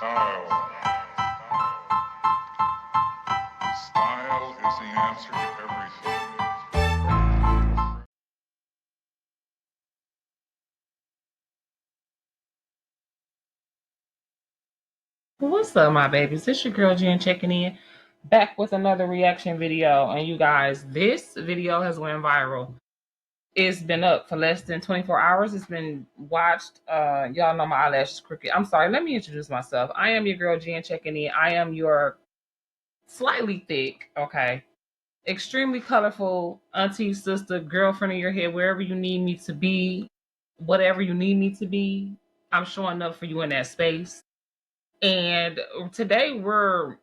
Style is the answer to everything. What's up, my babies? It's your girl Jenn checking in, back with another reaction video. And you guys, this video has went viral. It's been up for less than 24 hours. It's been watched. Y'all know my eyelash is crooked. I'm sorry. Let me introduce myself. I am your girl Jenn checking in. I am your slightly thick, okay, extremely colorful auntie, sister, girlfriend in your head, wherever you need me to be, whatever you need me to be. I'm showing up for you in that space. And today we're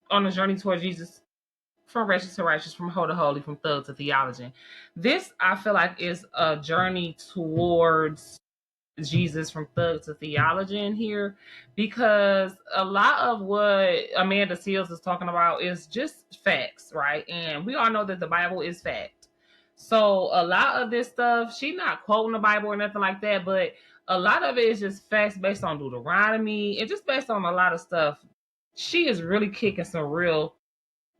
on a journey toward Jesus, from wretched to righteous, from whole to holy, from thug to theology. This, I feel like, is a journey towards Jesus from thug to theology in here, because a lot of what Amanda Seals is talking about is just facts, right? And we all know that the Bible is fact. So a lot of this stuff, she's not quoting the Bible or nothing like that, but a lot of it is just facts based on Deuteronomy and just based on a lot of stuff. She is really kicking some real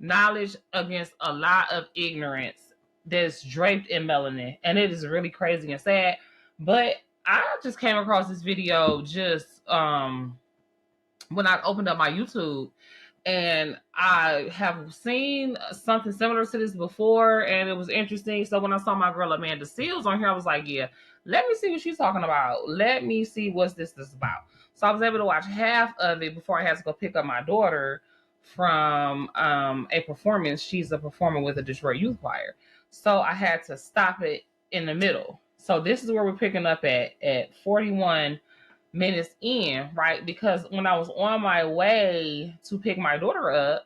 knowledge against a lot of ignorance that's draped in melanin, and it is really crazy and sad. But I just came across this video just when I opened up my YouTube, and I have seen something similar to this before, and it was interesting. So when I saw my girl Amanda Seals on here, I was like, yeah, let me see what she's talking about. Let me see what this is about. So I was able to watch half of it before I had to go pick up my daughter from a performance. She's a performer with the Detroit Youth Choir. So I had to stop it in the middle. So this is where we're picking up at 41 minutes in, right? Because when I was on my way to pick my daughter up,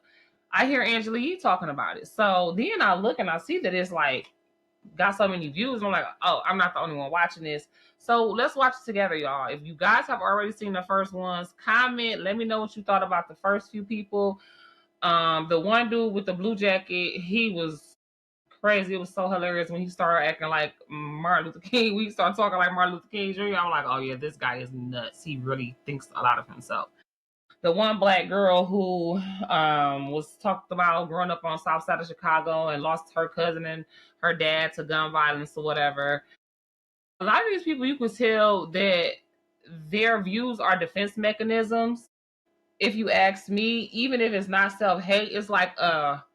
I hear Angela Yee talking about it. So then I look and I see that it's like got so many views. I'm like, oh, I'm not the only one watching this. So let's watch it together, y'all. If you guys have already seen the first ones, comment. Let me know what you thought about the first few people. The one dude with the blue jacket, he was crazy. It was so hilarious when he started acting like Martin Luther King. We started talking like Martin Luther King Jr. I'm like, oh yeah, this guy is nuts. He really thinks a lot of himself. The one black girl who was talked about growing up on South Side of Chicago and lost her cousin and her dad to gun violence or whatever. A lot of these people, you can tell that their views are defense mechanisms. If you ask me, even if it's not self-hate, it's like a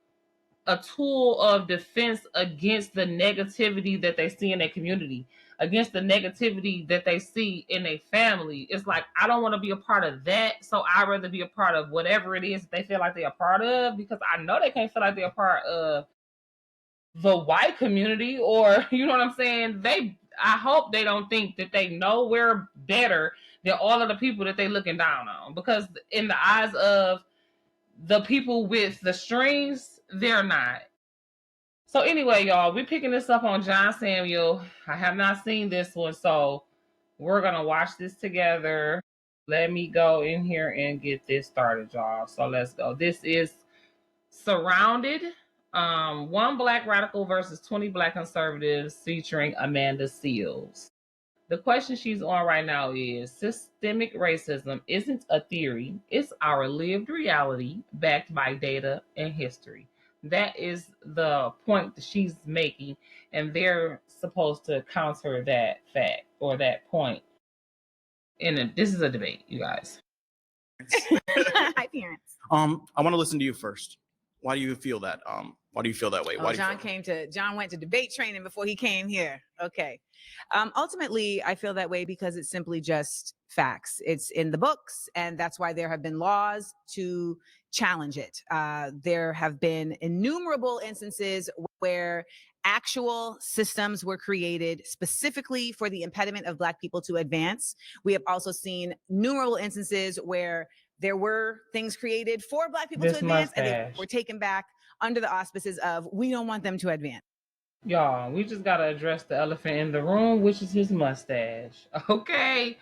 tool of defense against the negativity that they see in their community, against the negativity that they see in their family. It's like, I don't want to be a part of that, so I'd rather be a part of whatever it is that they feel like they're a part of, because I know they can't feel like they're a part of the white community, or you know what I'm saying? I hope they don't think that they know we're better than all of the people that they looking down on, because in the eyes of the people with the strings, they're not. So anyway, y'all, we're picking this up on John Samuel. I have not seen this one, so we're gonna watch this together. Let me go in here and get this started, y'all. So let's go. This is Surrounded. One black radical versus 20 black conservatives featuring Amanda Seals. The question she's on right now is: systemic racism isn't a theory, it's our lived reality backed by data and history. That is the point that she's making, and they're supposed to counter that fact or that point. And this is a debate, you guys. Hi, parents. I want to listen to you first. Why do you feel that? Why do you feel that way? Why John went to debate training before he came here. Okay. Ultimately, I feel that way because it's simply just facts. It's in the books, and that's why there have been laws to challenge it. There have been innumerable instances where actual systems were created specifically for the impediment of Black people to advance. We have also seen numerous instances where there were things created for Black people to advance, and they were taken back under the auspices of, we don't want them to advance. Y'all, we just gotta address the elephant in the room, which is his mustache. Okay.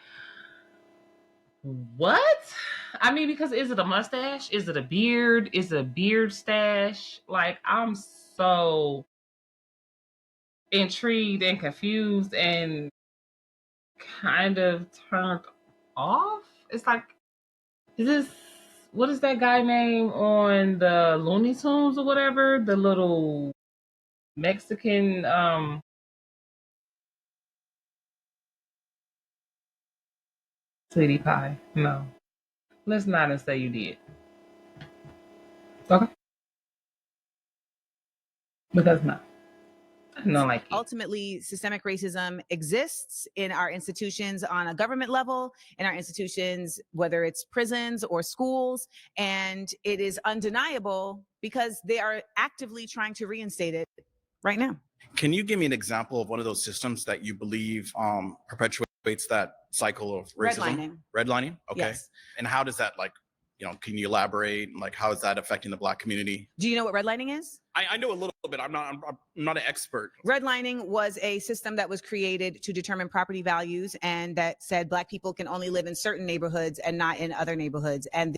What? I mean, because is it a mustache? Is it a beard? Is it a beard stash? Like, I'm so intrigued and confused and kind of turned off. It's like, Is this what is that guy name on the Looney Tunes or whatever? The little Mexican sweetie pie. No. Let's not and say you did. Okay. Because no. No like you. Ultimately, systemic racism exists in our institutions on a government level, in our institutions, whether it's prisons or schools, and it is undeniable because they are actively trying to reinstate it right now. Can you give me an example of one of those systems that you believe perpetuates that cycle of racism? Redlining. Okay. Yes. And how does that, like, can you elaborate? Like, how is that affecting the Black community? Do you know what redlining is? I know a little bit. I'm not an expert. Redlining was a system that was created to determine property values, and that said Black people can only live in certain neighborhoods and not in other neighborhoods. And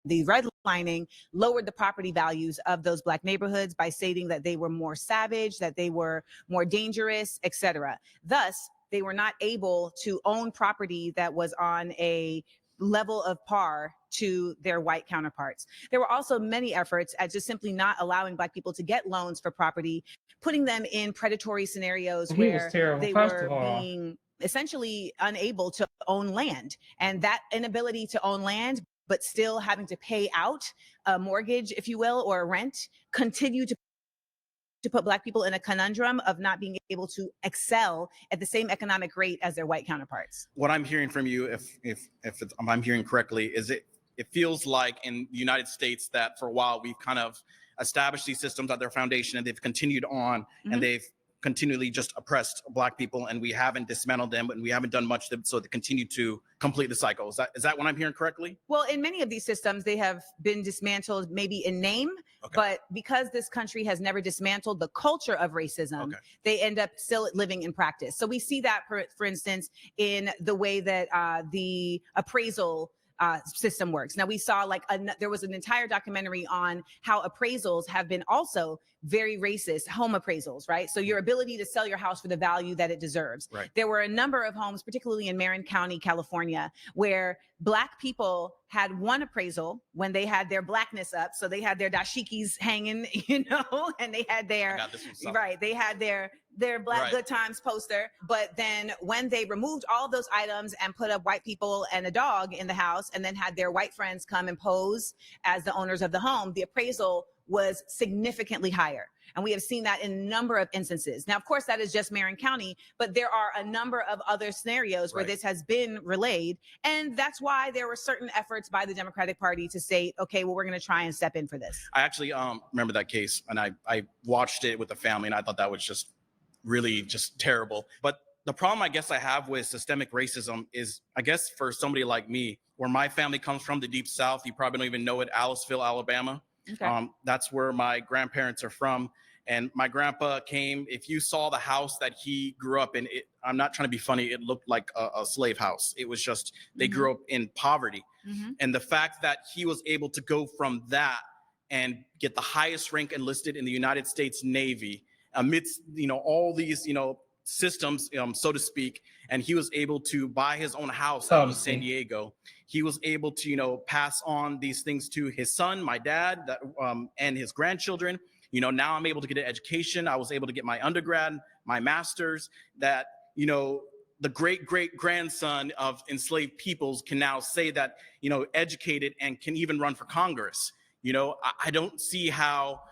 the redlining lowered the property values of those Black neighborhoods by stating that they were more savage, that they were more dangerous, etc. Thus, they were not able to own property that was on a level of par to their white counterparts. There were also many efforts at just simply not allowing Black people to get loans for property, putting them in predatory scenarios where they were being essentially unable to own land. And that inability to own land, but still having to pay out a mortgage, if you will, or a rent, continue to put Black people in a conundrum of not being able to excel at the same economic rate as their white counterparts. What I'm hearing from you, if I'm hearing correctly, is it feels like in the United States that for a while we've kind of established these systems at their foundation, and they've continued on, and they've continually just oppressed Black people, and we haven't dismantled them, and we haven't done much so they continue to complete the cycle. Is that what I'm hearing correctly? Well, in many of these systems, they have been dismantled maybe in name, but because this country has never dismantled the culture of racism, they end up still living in practice. So we see that, for instance, in the way that the appraisal system works. Now we saw there was an entire documentary on how appraisals have been also very racist, home appraisals, right? So your ability to sell your house for the value that it deserves. Right. There were a number of homes, particularly in Marin County, California, where Black people had one appraisal when they had their Blackness up. So they had their dashikis hanging, and they had their, they had their Black Good Times poster. But then when they removed all those items and put up white people and a dog in the house, and then had their white friends come and pose as the owners of the home, the appraisal was significantly higher. And we have seen that in a number of instances. Now, of course, that is just Marin County, but there are a number of other scenarios where this has been relayed. And that's why there were certain efforts by the Democratic Party to say, okay, well, we're going to try and step in for this. I actually remember that case, and I watched it with the family, and I thought that was just really just terrible. But the problem I guess I have with systemic racism is, I guess for somebody like me, where my family comes from, the Deep South, you probably don't even know it, Aliceville, Alabama. That's where my grandparents are from. And my grandpa came, if you saw the house that he grew up in, I'm not trying to be funny, it looked like a slave house. It was just, they grew up in poverty. And the fact that he was able to go from that and get the highest rank enlisted in the United States Navy amidst, all these, systems, so to speak, and he was able to buy his own house out in San Diego. He was able to, pass on these things to his son, my dad, and his grandchildren. Now I'm able to get an education. I was able to get my undergrad, my master's, that, the great grandson of enslaved peoples can now say that, educated and can even run for Congress. I don't see how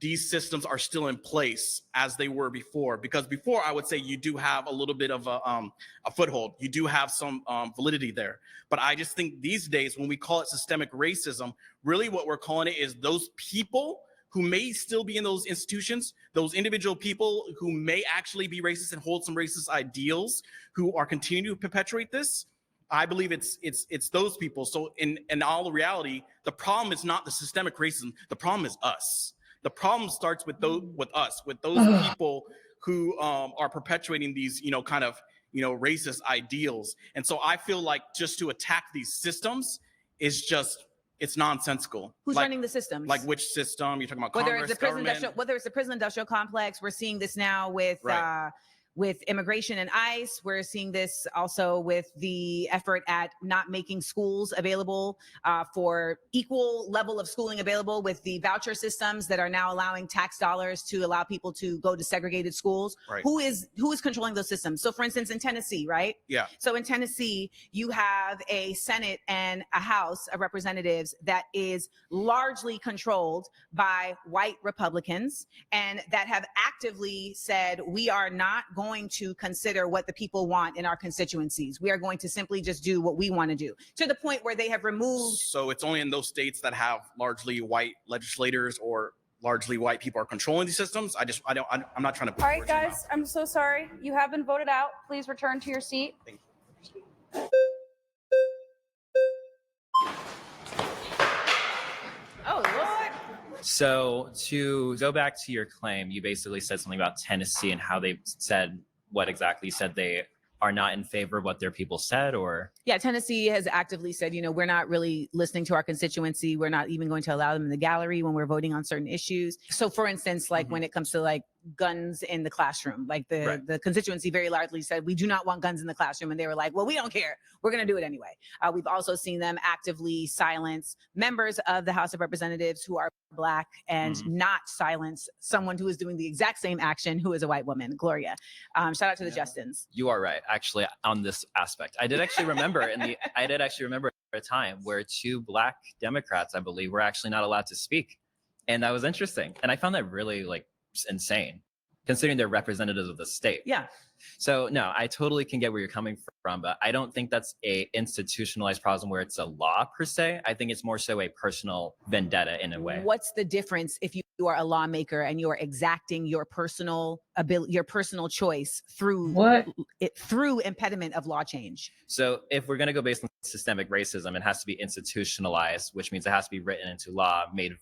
these systems are still in place as they were before, because before I would say you do have a little bit of a foothold. You do have some validity there. But I just think these days when we call it systemic racism, really what we're calling it is those people who may still be in those institutions, those individual people who may actually be racist and hold some racist ideals, who are continuing to perpetuate this. I believe it's those people. So in all reality, the problem is not the systemic racism. The problem is us. The problem starts with those, with those people who are perpetuating these, racist ideals. And so I feel like just to attack these systems is just, it's nonsensical. Who's running the systems? Like which system? You're talking about whether Congress, whether it's the prison industrial complex. We're seeing this now with with immigration and ICE. We're seeing this also with the effort at not making schools available for equal level of schooling available with the voucher systems that are now allowing tax dollars to allow people to go to segregated schools. Right. Who is controlling those systems? So for instance, in Tennessee, right? Yeah. So in Tennessee, you have a Senate and a House of Representatives that is largely controlled by white Republicans, and that have actively said, we are not going to consider what the people want in our constituencies. We are going to simply just do what we want to do, to the point where they have removed. So it's only in those states that have largely white legislators or largely white people are controlling these systems. I'm not trying to. All right, guys, I'm so sorry. You have been voted out. Please return to your seat. Thank you. Oh, Lord. So to go back to your claim, you basically said something about Tennessee and how they said what exactly. You said they are not in favor of what their people said, or? Yeah, Tennessee has actively said, we're not really listening to our constituency. We're not even going to allow them in the gallery when we're voting on certain issues. So for instance, like when it comes to like guns in the classroom, like the constituency very largely said, we do not want guns in the classroom. And they were like, well, we don't care. We're going to do it anyway. We've also seen them actively silence members of the House of Representatives who are Black and not silence someone who is doing the exact same action, who is a white woman, Gloria. Shout out to the Justins. You are right, actually, on this aspect. I did actually remember a time where 2 Black Democrats, I believe, were actually not allowed to speak. And that was interesting. And I found that really like insane, considering they're representatives of the state. Yeah. So no, I totally can get where you're coming from, but I don't think that's a institutionalized problem where it's a law per se. I think it's more so a personal vendetta in a way. What's the difference if you are a lawmaker and you're exacting your personal ability, your personal choice through impediment of law change? So if we're going to go based on systemic racism, it has to be institutionalized, which means it has to be written into law, made.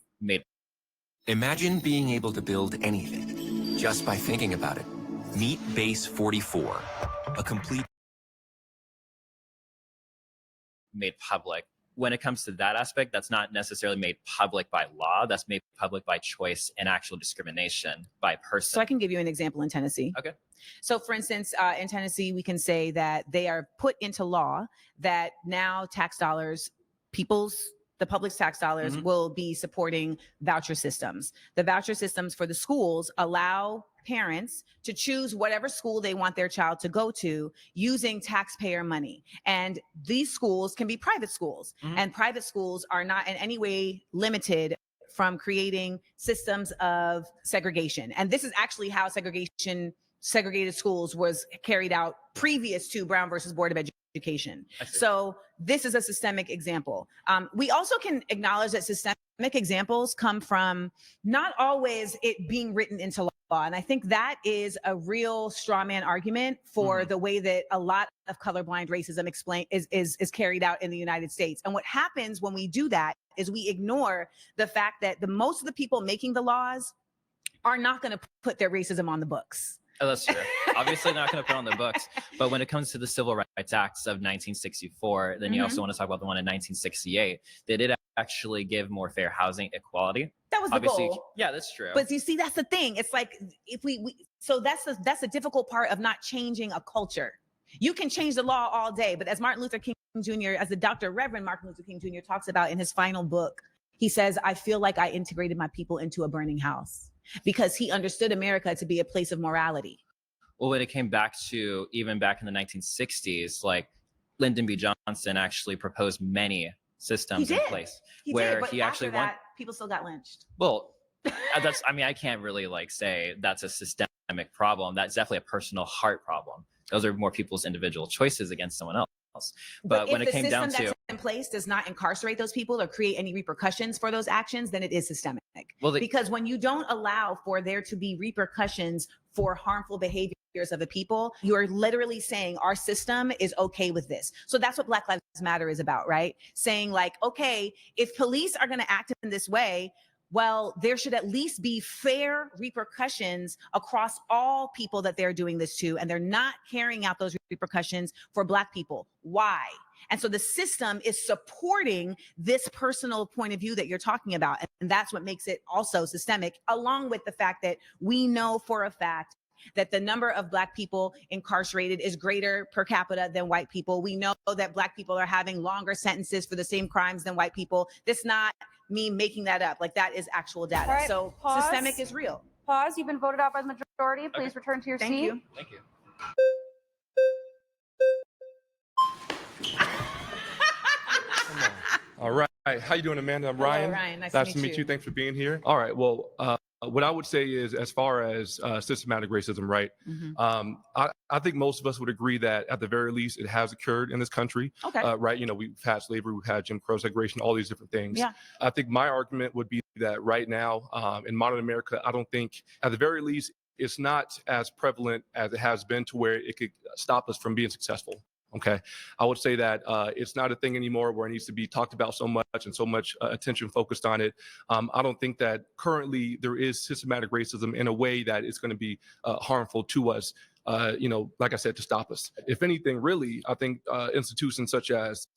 Imagine being able to build anything just by thinking about it. Meet Base 44, a complete made public. When it comes to that aspect, that's not necessarily made public by law. That's made public by choice and actual discrimination by person. So I can give you an example in Tennessee. Okay. So for instance, in Tennessee, we can say that they are put into law that now tax dollars, the public's tax dollars will be supporting voucher systems. The voucher systems for the schools allow parents to choose whatever school they want their child to go to using taxpayer money. And these schools can be private schools, and private schools are not in any way limited from creating systems of segregation. And this is actually how segregated schools was carried out previous to Brown versus Board of Education. So this is a systemic example. We also can acknowledge that systemic examples come from not always it being written into law. And I think that is a real straw man argument for the way that a lot of colorblind racism is carried out in the United States. And what happens when we do that is we ignore the fact that most of the people making the laws are not going to put their racism on the books. Oh, that's true. Obviously not going to put on the books. But when it comes to the Civil Rights Acts of 1964, then you also want to talk about the one in 1968. They did actually give more fair housing equality. That was the goal. Yeah, that's true. But you see, that's the thing. It's like if so that's the difficult part of not changing a culture. You can change the law all day, but as Martin Luther King Jr., as the Dr. Reverend Martin Luther King Jr. talks about in his final book, he says, I feel like I integrated my people into a burning house, because he understood America to be a place of morality. Well, when it came back to even back in the 1960s, like Lyndon B. Johnson actually proposed many systems in place but he actually won. People still got lynched. Well, I can't really like say that's a systemic problem. That's definitely a personal heart problem. Those are more people's individual choices against someone else. But when it came down to the system that's in place does not incarcerate those people or create any repercussions for those actions, then it is systemic. Well, because when you don't allow for there to be repercussions for harmful behaviors of the people, you're literally saying our system is okay with this. So that's what Black Lives Matter is about, right? Saying like, okay, if police are going to act in this way, well, there should at least be fair repercussions across all people that they're doing this to, and they're not carrying out those repercussions for Black people. Why? And so the system is supporting this personal point of view that you're talking about. And that's what makes it also systemic, along with the fact that we know for a fact that the number of Black people incarcerated is greater per capita than white people. We know that Black people are having longer sentences for the same crimes than white people. This not me making that up. Like, that is actual data. All right, So pause. systemic is real. Pause. You've been voted out by the majority. Please return to your Thank seat. you. Thank you. All right. How you doing, Amanda? I'm Hello, Ryan. Ryan. Nice to meet you. Thanks for being here. All right. Well, what I would say is, as far as systematic racism, right? I think most of us would agree that at the very least it has occurred in this country. Okay. Right. You know, we've had slavery, we've had Jim Crow segregation, all these different things. Yeah. I think my argument would be that right now in modern America, I don't think at the very least it's not as prevalent as it has been to where it could stop us from being successful. Okay. I would say that it's not a thing anymore where it needs to be talked about so much and so much attention focused on it. I don't think that currently there is systematic racism in a way that it's going to be harmful to us, you know, like I said, to stop us. If anything, really, I think institutions such as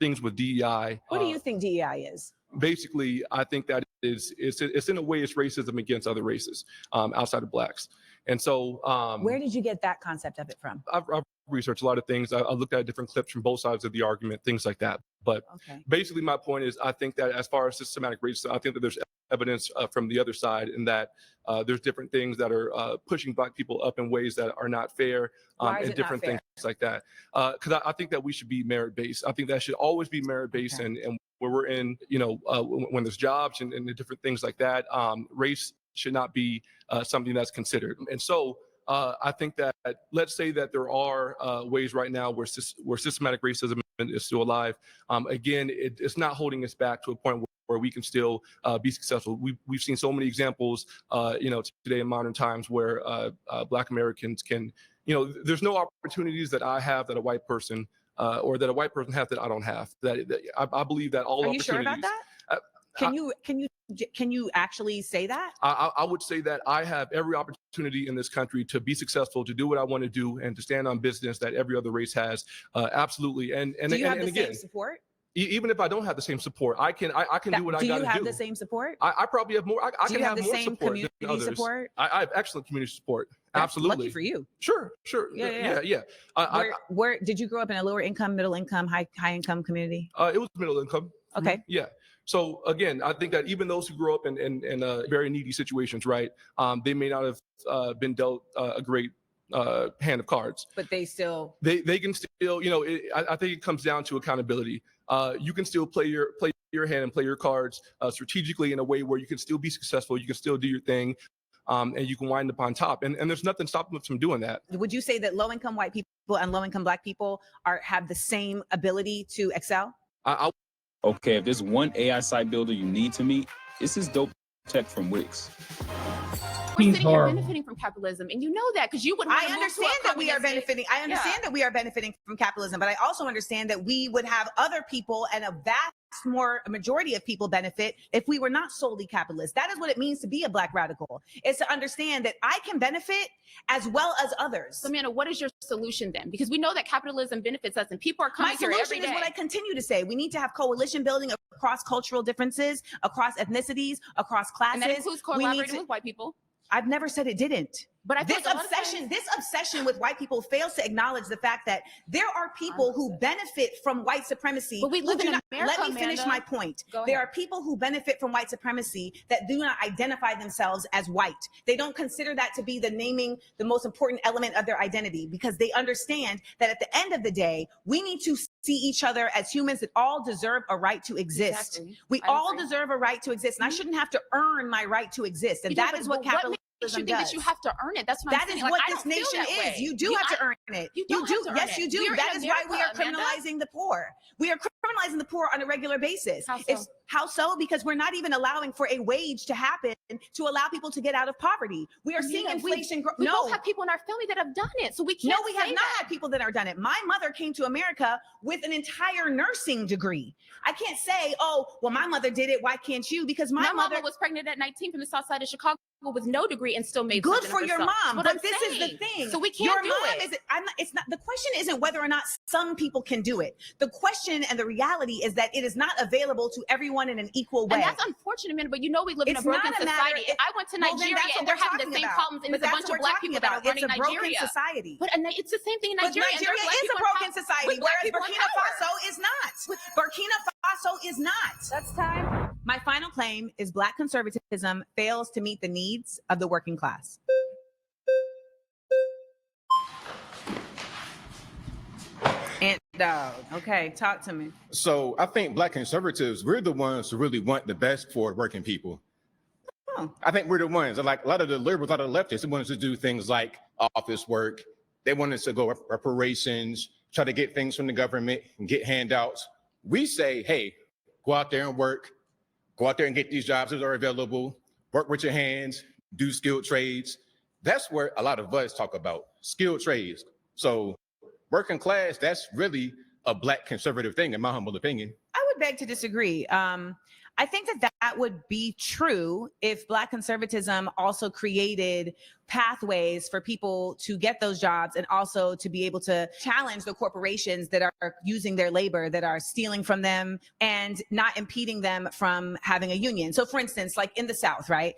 things with DEI. What do you think DEI is? Basically, I think that it's in a way it's racism against other races outside of Blacks. And so Where did you get that concept of it from? I've researched a lot of things. I looked at different clips from both sides of the argument, things like that. But basically, my point is, I think that as far as systematic racism, I think that there's evidence from the other side, in that there's different things that are pushing Black people up in ways that are not fair, and different things like that. Because I think that we should be merit-based. I think that should always be merit-based, and where we're in, you know, when there's jobs and the different things like that, race should not be something that's considered. And so I think that, let's say that there are ways right now where systematic racism is still alive. Again, it's not holding us back to a point where we can still be successful. We've seen so many examples, you know, today in modern times where Black Americans can, you know, there's no opportunities that I have that a white person or that a white person has that I don't have. That I believe that all opportunities. Are you sure about that? Can you actually say that? I would say that I have every opportunity in this country to be successful, to do what I want to do, and to stand on business that every other race has. Absolutely. And do you have the same support? Even if I don't have the same support, I can do what I got to do. Do you have the same support? I probably have more. I can have the more same support community than others. support? I have excellent community support. That's Absolutely. lucky for you. Sure. Yeah. Where did you grow up in a lower income, middle income, high income community? It was middle income. Okay. Yeah. So again, I think that even those who grew up in very needy situations, right, they may not have been dealt a great hand of cards, but they can still, you know, I think it comes down to accountability. You can still play your hand and play your cards strategically in a way where you can still be successful. You can still do your thing. And you can wind up on top, and there's nothing stopping us from doing that. Would you say that low-income white people and low-income Black people have the same ability to excel? Okay, if there's one AI site builder you need to meet, this is Dope Tech from Wix. We're sitting here benefiting from capitalism, and you know that because you would. I understand that we are benefiting. I understand that we are benefiting from capitalism, but I also understand that we would have other people and a majority of people benefit if we were not solely capitalist. That is what it means to be a Black radical. It's to understand that I can benefit as well as others. So, Amanda, what is your solution then? Because we know that capitalism benefits us, and people are coming here every day. My solution is what I continue to say. We need to have coalition building across cultural differences, across ethnicities, across classes. And that includes collaborating with white people. I've never said it didn't. But this obsession with white people fails to acknowledge the fact that there are people who benefit from white supremacy. But we live in America, Let me finish my point. There are people who benefit from white supremacy that do not identify themselves as white. They don't consider that to be the most important element of their identity, because they understand that at the end of the day, we need to see each other as humans that all deserve a right to exist. Exactly. We all deserve a right to exist, and I shouldn't have to earn my right to exist. And that is what capitalism you think that you have to earn it. That's what I'm saying. That is what this nation is. You do have to earn it. You do. Yes, you do. That is why we are criminalizing the poor. We are criminalizing the poor on a regular basis. How so? Because we're not even allowing for a wage to happen to allow people to get out of poverty. We are seeing inflation grow. We both have people in our family that have done it, so we can't. No, we have not had people that have done it. My mother came to America with an entire nursing degree. I can't say, oh, well, my mother did it. Why can't you? Because my mother was pregnant at 19 from the south side of Chicago. with no degree and still made Good something for of your herself. mom, That's what but I'm this is saying. the thing. So we can't Your do mom it. is. It's not. The question isn't whether or not some people can do it. The question and the reality is that it is not available to everyone in an equal way. And that's unfortunate, man. But you know we live in a It's broken not a matter- society. I went to Well, then Nigeria that's what and they're we're having the talking same about. problems, and But there's a that's bunch what of we're black talking people that are about. running It's a broken Nigeria. society. But it's the same thing in But Nigeria. and there Nigeria are black is a people in broken power. society, With black whereas people in Burkina power. Faso is not. Burkina Faso is not. That's time. My final claim is Black conservatism fails to meet the needs of the working class. And okay, talk to me. So I think Black conservatives, we're the ones who really want the best for working people. Oh. I think we're the ones, like a lot of the liberals, a lot of the leftists, they want us to do things like office work. They want us to go reparations, try to get things from the government and get handouts. We say, hey, go out there and work, go out there and get these jobs that are available, work with your hands, do skilled trades. That's where a lot of us talk about skilled trades. So working class, that's really a Black conservative thing, in my humble opinion. I would beg to disagree. I think that would be true if Black conservatism also created pathways for people to get those jobs and also to be able to challenge the corporations that are using their labor, that are stealing from them and not impeding them from having a union. So for instance, like in the South, right?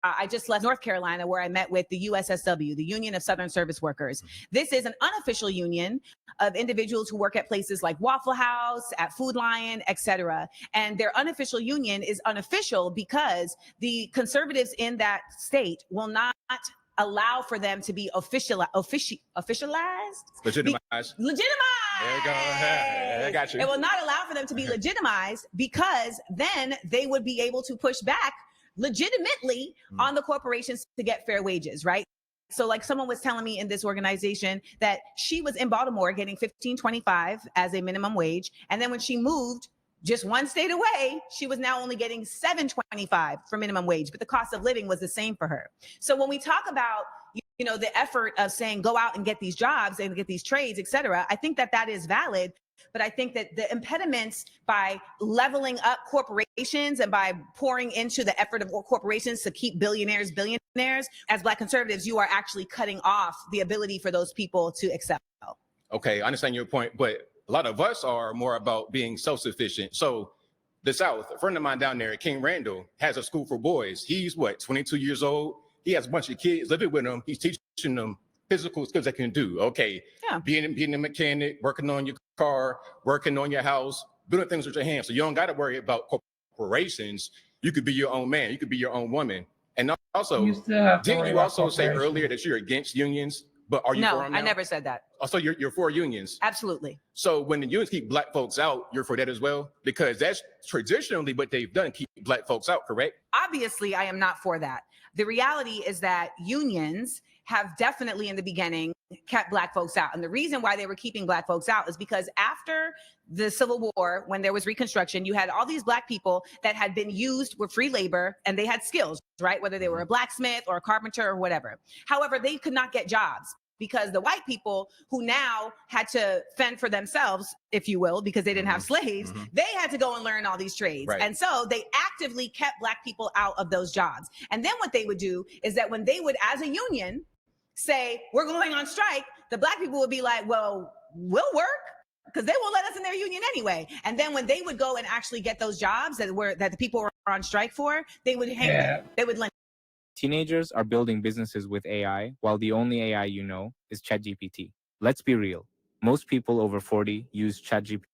I just left North Carolina where I met with the USSW, the Union of Southern Service Workers. This is an unofficial union of individuals who work at places like Waffle House, at Food Lion, etc. And their unofficial union is unofficial because the conservatives in that state will not allow for them to be officialized. Legitimized. Legitimized. There you go. I got you. It will not allow for them to be legitimized because then they would be able to push back legitimately on the corporations to get fair wages, right? So like someone was telling me in this organization that she was in Baltimore getting $15.25 as a minimum wage. And then when she moved just one state away, she was now only getting $7.25 for minimum wage, but the cost of living was the same for her. So when we talk about, you know, the effort of saying, go out and get these jobs and get these trades, et cetera, I think that is valid. But I think that the impediments by leveling up corporations and by pouring into the effort of corporations to keep billionaires, as Black conservatives, you are actually cutting off the ability for those people to excel. Okay, I understand your point, but a lot of us are more about being self-sufficient. So the South, a friend of mine down there, King Randall, has a school for boys. He's 22 years old. He has a bunch of kids living with him. He's teaching them physical skills they can do. Okay, yeah. Being a mechanic, working on your car, working on your house, doing things with your hands. So you don't got to worry about corporations. You could be your own man. You could be your own woman. And also, didn't you also say earlier that you're against unions? But are you for them now? No, I never said that. Also, you're for unions. Absolutely. So when the unions keep Black folks out, you're for that as well? Because that's traditionally what they've done, keep Black folks out, correct? Obviously, I am not for that. The reality is that unions have definitely in the beginning kept Black folks out. And the reason why they were keeping Black folks out is because after the Civil War, when there was Reconstruction, you had all these Black people that had been used with free labor and they had skills, right? Whether they were a blacksmith or a carpenter or whatever. However, they could not get jobs because the white people who now had to fend for themselves, if you will, because they didn't have slaves, they had to go and learn all these trades. Right. And so they actively kept Black people out of those jobs. And then what they would do is that when they would, as a union, say, we're going on strike, the Black people would be like, well, we'll work because they won't let us in their union anyway. And then when they would go and actually get those jobs that the people were on strike for, they would hang them. They would lynch. Teenagers are building businesses with AI, while the only AI you know is ChatGPT. Let's be real. Most people over 40 use ChatGPT.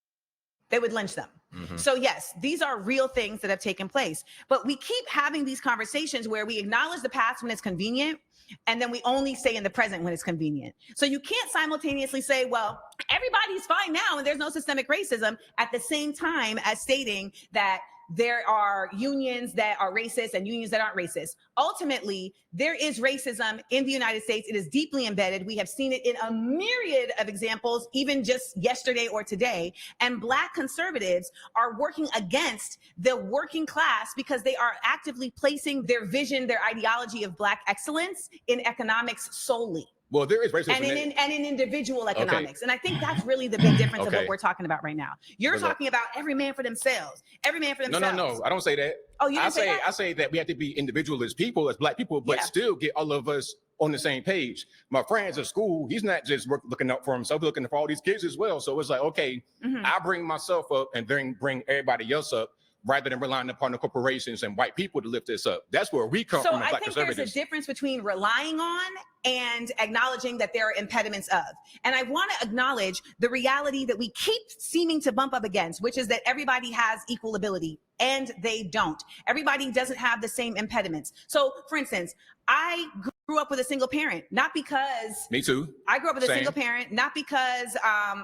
They would lynch them. So yes, these are real things that have taken place. But we keep having these conversations where we acknowledge the past when it's convenient, and then we only stay in the present when it's convenient. So you can't simultaneously say, well, everybody's fine now and there's no systemic racism at the same time as stating that there are unions that are racist and unions that aren't racist. Ultimately, there is racism in the United States. It is deeply embedded. We have seen it in a myriad of examples, even just yesterday or today. And Black conservatives are working against the working class because they are actively placing their vision, their ideology of Black excellence in economics solely. Well, there is racism and in individual economics. And I think that's really the big difference of what we're talking about right now. You're talking about every man for themselves. Every man for themselves. No. I don't say that. Oh, you didn't say that? I say that we have to be individual as people, as black people, but still get all of us on the same page. My friends at school, he's not just looking out for himself, looking for all these kids as well. So it's like, okay, I bring myself up and then bring everybody else up, rather than relying upon the corporations and white people to lift this up. That's where we come from. So I think there's a difference between relying on and acknowledging that there are impediments of. And I want to acknowledge the reality that we keep seeming to bump up against, which is that everybody has equal ability, and they don't. Everybody doesn't have the same impediments. So, for instance, I grew up with a single parent, not because... Me too. I grew up with a single parent, not because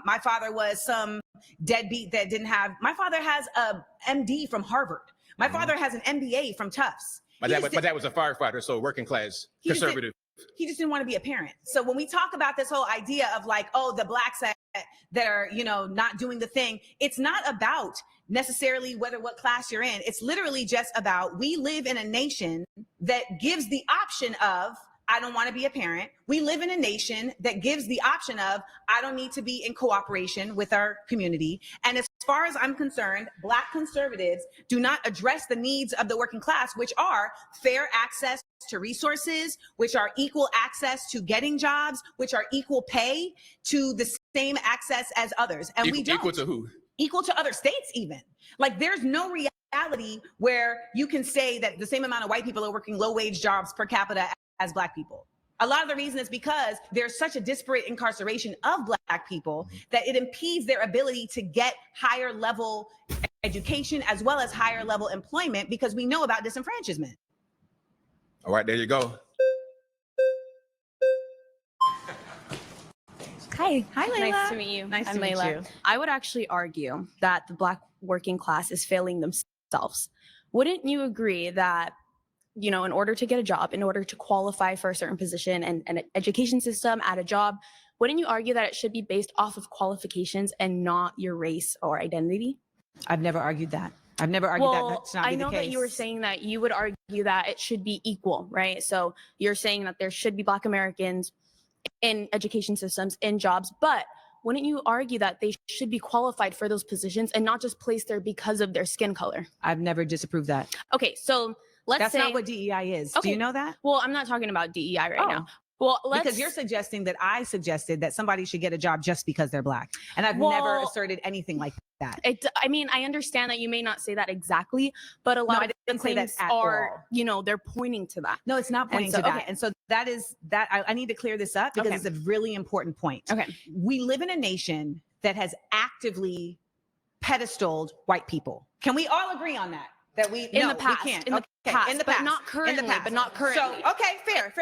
my father was some deadbeat that didn't have... My father has a MD from Harvard. My father has an MBA from Tufts. My dad was a firefighter, so working class, conservative. He just didn't want to be a parent. So when we talk about this whole idea of like, oh, the blacks that are, you know, not doing the thing, it's not about necessarily what class you're in. It's literally just about, we live in a nation that gives the option of, I don't want to be a parent. We live in a nation that gives the option of, I don't need to be in cooperation with our community. And as far as I'm concerned, Black conservatives do not address the needs of the working class, which are fair access to resources, which are equal access to getting jobs, which are equal pay to the same access as others. And we don't. Equal to who? Equal to other states even. Like, there's no reality where you can say that the same amount of white people are working low-wage jobs per capita as Black people. A lot of the reason is because there's such a disparate incarceration of Black people that it impedes their ability to get higher level education as well as higher level employment, because we know about disenfranchisement. All right, there you go. Hi. Hi, Layla. Nice to meet you. Nice I'm to meet Layla. you. I would actually argue that the Black working class is failing themselves. Wouldn't you agree that, you know, in order to get a job, in order to qualify for a certain position and an education system at a job, wouldn't you argue that it should be based off of qualifications and not your race or identity? I've never argued that. I've never argued that. That's not I be know the case. that you were saying that you would argue that it should be equal, right? So you're saying that there should be Black Americans in education systems, in jobs, but wouldn't you argue that they should be qualified for those positions and not just placed there because of their skin color? I've never disapproved that. Okay, so let's say... That's not what DEI is. Okay. Do you know that? Well, I'm not talking about DEI right now. Well, because you're suggesting that I suggested that somebody should get a job just because they're Black. And I've never asserted anything like that. I mean, I understand that you may not say that exactly, but a lot of the things are, you know, they're pointing to that. No, it's not pointing to that. And so that is that I need to clear this up because it's a really important point. Okay. We live in a nation that has actively pedestaled white people. Can we all agree on that? That we in the past, we can't. in the past, in the but past, not currently, in the past. but not currently. So, okay, fair.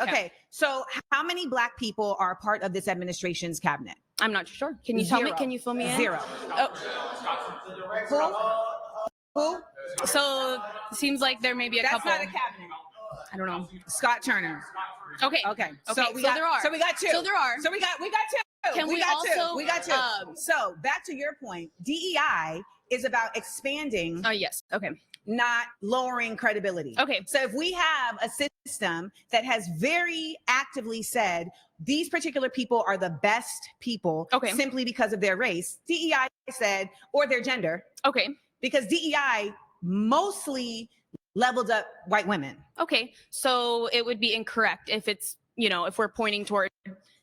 Okay. So how many Black people are part of this administration's cabinet? I'm not sure. Can you tell me? Can you fill me in? Zero. Who? So it seems like there may be a couple. That's not a cabinet. I don't know. Scott Turner. Okay. So there are. So we got two. So there are. So we got two. Can we also? We got two. So back to your point, DEI is about expanding. Oh, yes. Okay. Not lowering credibility. Okay. So if we have a system that has very actively said these particular people are the best people simply because of their race, DEI said, or their gender. Okay. Because DEI mostly leveled up white women. Okay. So it would be incorrect if it's, you know, if we're pointing toward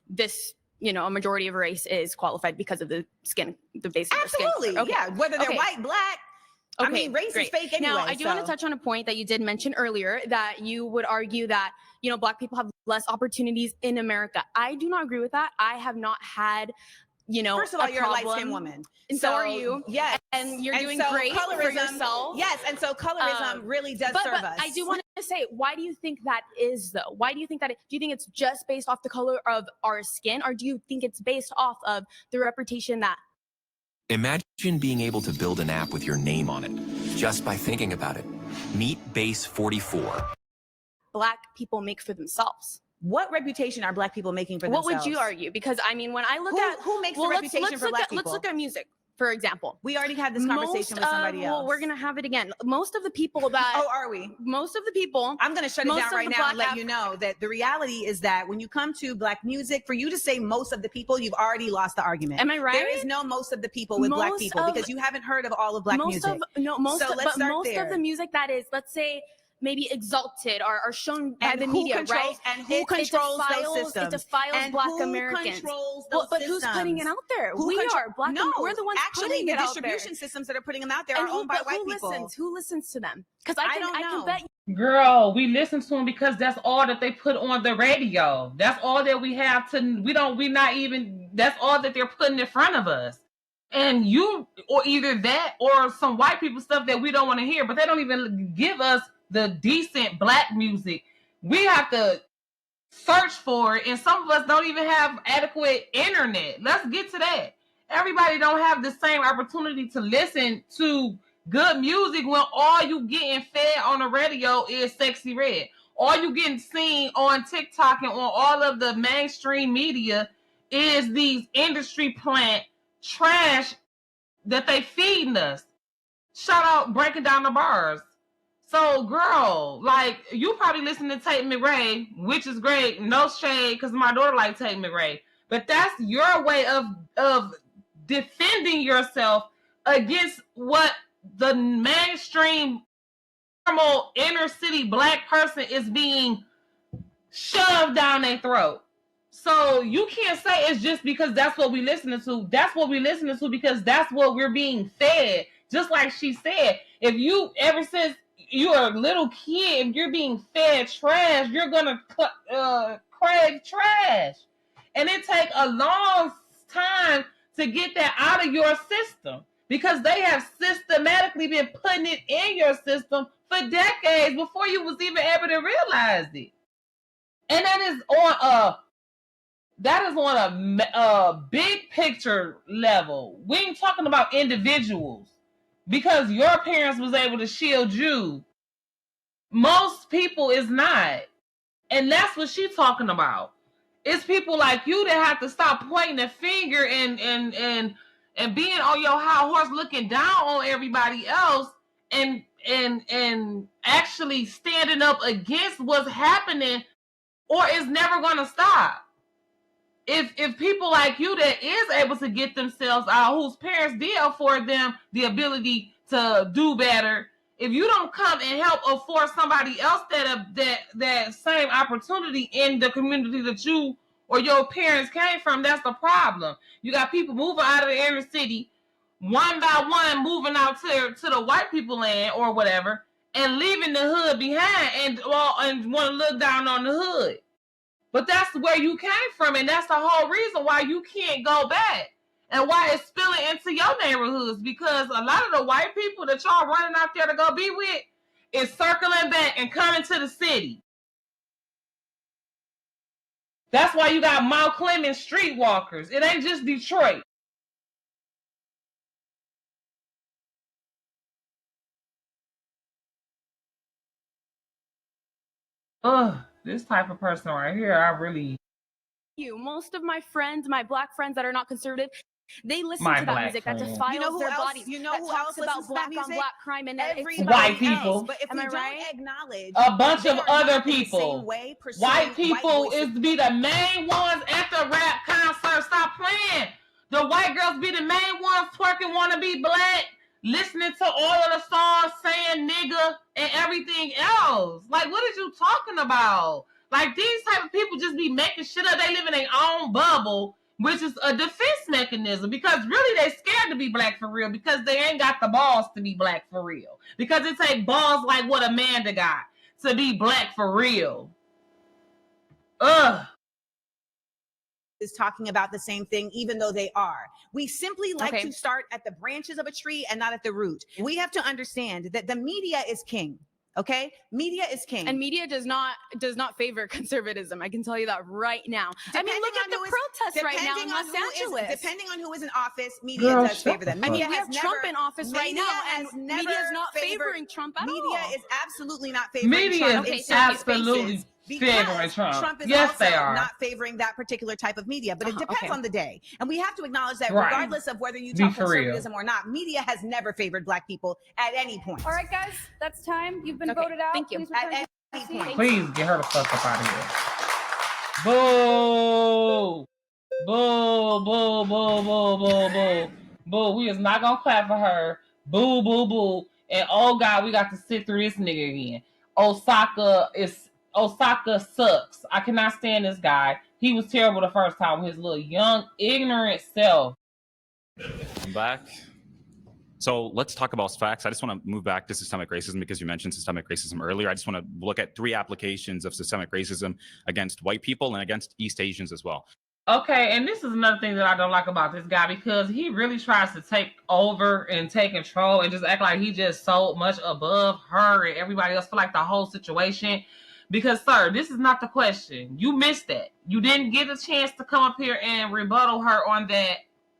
this, you know, a majority of race is qualified because of the skin, the base of their skin. Absolutely. Yeah. Whether they're white, Black. I mean, race is fake anyway. Now, I do want to touch on a point that you did mention earlier, that you would argue that, you know, Black people have less opportunities in America. I do not agree with that. I have not had, you know, first of all, you're a light-skinned woman. And so are you. Yes. And you're doing great for yourself. Yes. And so colorism really does serve us. I do want to say, why do you think that is, though? Why do you think that? Do you think it's just based off the color of our skin, or do you think it's based off of the reputation that... Imagine being able to build an app with your name on it, just by thinking about it. Meet Base 44. Black people make for themselves. What reputation are Black people making for themselves? What would you argue? Because I mean, when I look at who makes the reputation for Black people? Let's look at music. for example. We already had this conversation with somebody else. Well, we're gonna have it again. Most of the people that oh, are we? Most of the people. I'm gonna shut it down right now and let Black you know that the reality is that when you come to Black music, for you to say most of the people, you've already lost the argument. Am I right? There is no most of the people with Black people because you haven't heard of all of Black music. Most so let's start most there. of the music that is, let's say, maybe exalted are shown by and the media, right? And who controls those systems? It defiles and Black who Americans. Controls those but who's putting it out there? We are Black. No, we're the ones actually, putting the it out distribution there. systems that are putting them out there are owned by white people. Who listens to them? Because I can bet. Girl, we listen to them because that's all that they put on the radio. That's all that we have to. We're not even. That's all that they're putting in front of us. And you, or either that or some white people stuff that we don't want to hear, but they don't even give us the decent Black music. We have to search for it, and some of us don't even have adequate internet. Let's get to that. Everybody don't have the same opportunity to listen to good music when all you getting fed on the radio is Sexy Red. All you getting seen on TikTok and on all of the mainstream media is these industry plant trash that they feeding us. Shout out Breaking Down the Bars. So, girl, like, you probably listen to Tate McRae, which is great. No shade, because my daughter likes Tate McRae. But that's your way of defending yourself against what the mainstream, normal, inner city Black person is being shoved down their throat. So you can't say it's just because that's what we listening to. That's what we listening to because that's what we're being fed. Just like she said, if you, ever since you're a little kid, you're being fed trash, you're gonna crave trash. And it takes a long time to get that out of your system because they have systematically been putting it in your system for decades before you was even able to realize it. And that is on a big picture level. We ain't talking about individuals because your parents was able to shield you. Most people is not. And that's what she's talking about. It's people like you that have to stop pointing the finger and being on your high horse looking down on everybody else and actually standing up against what's happening or it's never gonna stop. If people like you that is able to get themselves out, whose parents did afford them the ability to do better, if you don't come and help afford somebody else that same opportunity in the community that you or your parents came from, that's the problem. You got people moving out of the inner city, one by one moving out to the white people land or whatever, and leaving the hood behind and want to look down on the hood. But that's where you came from, and that's the whole reason why you can't go back and why it's spilling into your neighborhoods, because a lot of the white people that y'all running out there to go be with is circling back and coming to the city. That's why you got Mount Clemens streetwalkers. It ain't just Detroit. Ugh, this type of person right here, I really... Most of my friends, my Black friends that are not conservative, they listen to that music that defiles their bodies. You know that who talks else about Black on Black crime and white people. But if we don't acknowledge a bunch of other people, white people is be the main ones at the rap concert. Stop playing. The white girls be the main ones twerking, want to be Black, listening to all of the songs, saying nigga and everything else. Like, what are you talking about? Like, these type of people just be making shit up. They live in their own bubble, which is a defense mechanism, because really they scared to be Black for real because they ain't got the balls to be Black for real. Because it take balls like what Amanda got to be Black for real. Ugh. Is talking about the same thing, even though they are. We simply like to start at the branches of a tree and not at the root. We have to understand that the media is king. Okay, media is king, and media does not favor conservatism. I can tell you that right now. I mean, look at the protests right now in Los Angeles. Depending on who is in office, media does favor them. I mean, we have Trump in office right now, and media is not favoring Trump at all. Media is absolutely not favoring Trump. Media is absolutely favoring Trump Trump. is Yes, also they are. not favoring that particular type of media, but it depends Okay. on the day. And we have to acknowledge that Right. regardless of whether you Be talk for real. conservatism or not, media has never favored Black people at any point. All right, guys, that's time. You've been Okay, voted out. thank you. Please return At to any your point. seats. Please get her the fuck up out of here. Boo! Boo, boo, boo, boo, boo, boo. Boo, we is not gonna clap for her. Boo, boo, boo. And oh God, we got to sit through this nigga again. Osaka sucks. I cannot stand this guy. He was terrible the first time with his little young, ignorant self. I'm back. So let's talk about facts. I just want to move back to systemic racism because you mentioned systemic racism earlier. I just want to look at 3 applications of systemic racism against white people and against East Asians as well. Okay, and this is another thing that I don't like about this guy because he really tries to take over and take control and just act like he just so much above her and everybody else for like the whole situation. Because, sir, this is not the question. You missed that. You didn't get a chance to come up here and rebuttal her on that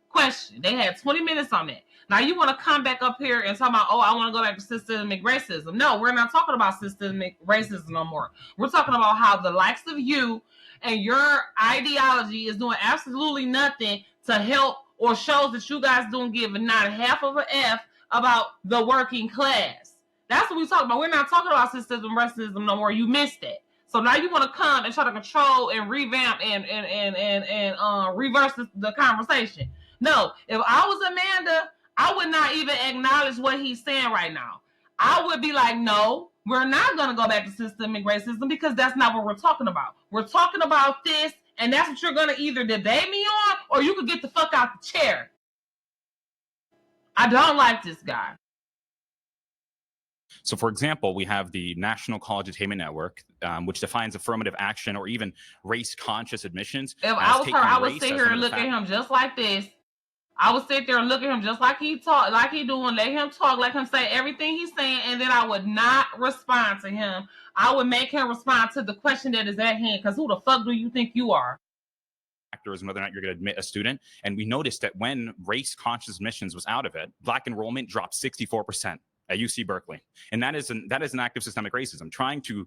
question. They had 20 minutes on that. Now you want to come back up here and talk about, oh, I want to go back to systemic racism. No, we're not talking about systemic racism no more. We're talking about how the likes of you and your ideology is doing absolutely nothing to help or shows that you guys don't give not half of an F about the working class. That's what we're talking about. We're not talking about systemic racism no more. You missed it. So now you want to come and try to control and revamp and reverse the conversation. No, if I was Amanda, I would not even acknowledge what he's saying right now. I would be like, no, we're not going to go back to systemic racism because that's not what we're talking about. We're talking about this, and that's what you're going to either debate me on or you could get the fuck out the chair. I don't like this guy. So, for example, we have the National College Attainment Network, which defines affirmative action or even race-conscious admissions. If I was her, I would sit here and look at him just like this. I would sit there and look at him just like he talk, like he doing. Let him talk, let him say everything he's saying, and then I would not respond to him. I would make him respond to the question that is at hand. Because who the fuck do you think you are? Factors whether or not you're going to admit a student, and we noticed that when race-conscious admissions was out of it, Black enrollment dropped 64%. At UC Berkeley, and that is an act of systemic racism. Trying to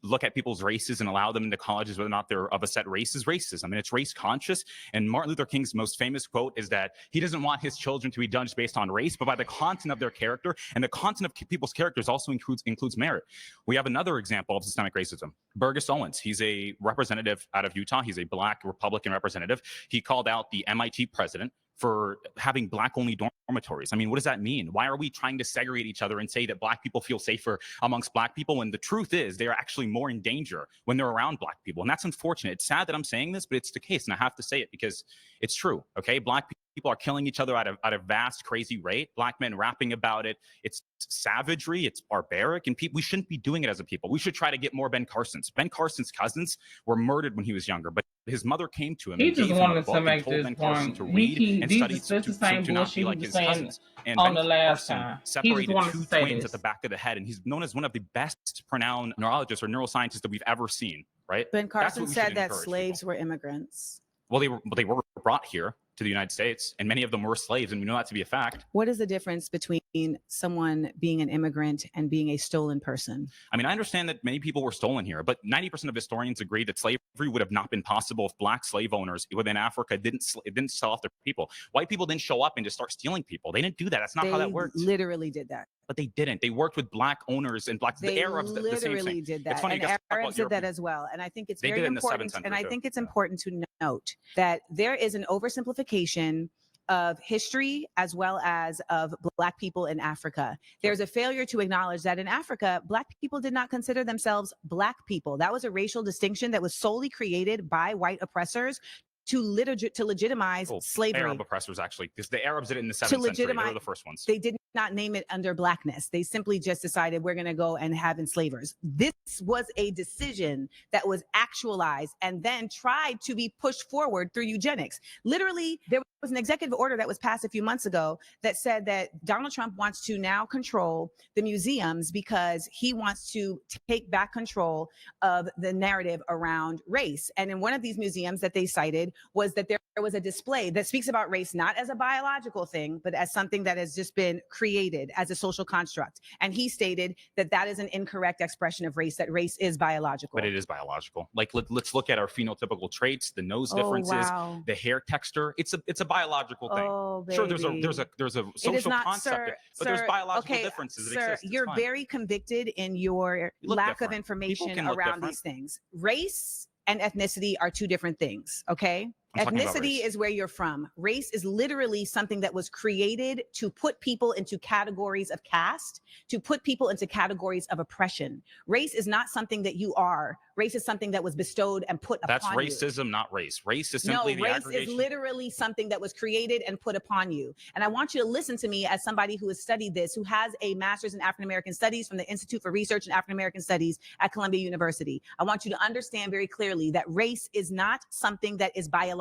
look at people's races and allow them into colleges whether or not they're of a set race is racism, and it's race conscious. And Martin Luther King's most famous quote is that he doesn't want his children to be judged based on race, but by the content of their character, and the content of people's characters also includes merit. We have another example of systemic racism. Burgess Owens, he's a representative out of Utah. He's a Black Republican representative. He called out the MIT president for having Black-only dormitories. I mean, what does that mean? Why are we trying to segregate each other and say that Black people feel safer amongst Black people when the truth is they are actually more in danger when they're around Black people? And that's unfortunate. It's sad that I'm saying this, but it's the case, and I have to say it because it's true, okay? Black people are killing each other at a vast, crazy rate. Black men rapping about it. It's savagery. It's barbaric, and we shouldn't be doing it as a people. We should try to get more Ben Carson's. Ben Carson's cousins were murdered when he was younger, but his mother came to him. He and just gave him wanted a book to make and told this Ben Carson point. to read and study That's the same to not bullshit be he like was his saying cousins. And on Ben the last Carson time. He just separated wanted 2 to say twins this. at the back of the head, and he's known as one of the best renowned neurologists or neuroscientists that we've ever seen. Right? Ben That's Carson what we said should that encourage slaves were immigrants. Well, they were brought here to the United States, and many of them were slaves, and we know that to be a fact. What is the difference between someone being an immigrant and being a stolen person? I mean, I understand that many people were stolen here, but 90% of historians agree that slavery would have not been possible if Black slave owners within Africa didn't sell off their people. White people didn't show up and just start stealing people. They didn't do that. That's not how that works. They literally did that. But they didn't. They worked with Black owners and the Arabs. Literally the same thing. did that. It's funny, and you guys talk about Arabs did that European. as well. And I think it's They very did it in the 7th important. century And I too. think it's important to note that there is an oversimplification of history as well as of Black people in Africa. There's a failure to acknowledge that in Africa, Black people did not consider themselves Black people. That was a racial distinction that was solely created by white oppressors to legitimize slavery. Arab oppressors, actually, because the Arabs did it in the 7th century. They were the first ones. They did not name it under Blackness. They simply just decided we're going to go and have enslavers. This was a decision that was actualized and then tried to be pushed forward through eugenics. Literally, there was an executive order that was passed a few months ago that said that Donald Trump wants to now control the museums because he wants to take back control of the narrative around race. And in one of these museums that they cited was that there was a display that speaks about race not as a biological thing, but as something that has just been created as a social construct. And he stated that that is an incorrect expression of race, that race is biological. But it is biological. Like let's look at our phenotypical traits, the nose differences, wow. the hair texture. It's a biological thing. Oh, Sure, there's baby. a It is social not, concept, but there's biological differences that sir, exist. It's you're fine. very convicted in your You look lack different. of information People can look around different. these things. Race and ethnicity are two different things, okay? I'm talking about Ethnicity race. is where you're from. Race is literally something that was created to put people into categories of caste, to put people into categories of oppression. Race is not something that you are. Race is something that was bestowed and put That's upon you. racism, not race. Race is simply the race aggregation. is literally something that was created and put upon you. And I want you to listen to me as somebody who has studied this, who has a master's in African American Studies from the Institute for Research in African American Studies at Columbia University. I want you to understand very clearly that race is not something that is biological.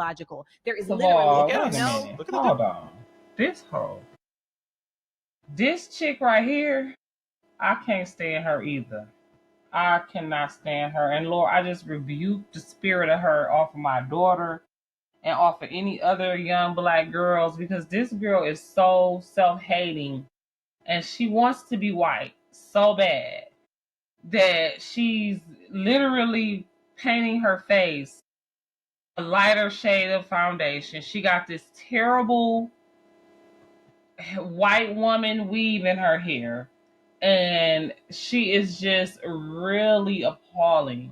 There is literally no. Hold on. This hoe. This chick right here, I can't stand her either. I cannot stand her. And Lord, I just rebuke the spirit of her off of my daughter and off of any other young Black girls, because this girl is so self-hating and she wants to be white so bad that she's literally painting her face a lighter shade of foundation. She got this terrible white woman weave in her hair, and she is just really appalling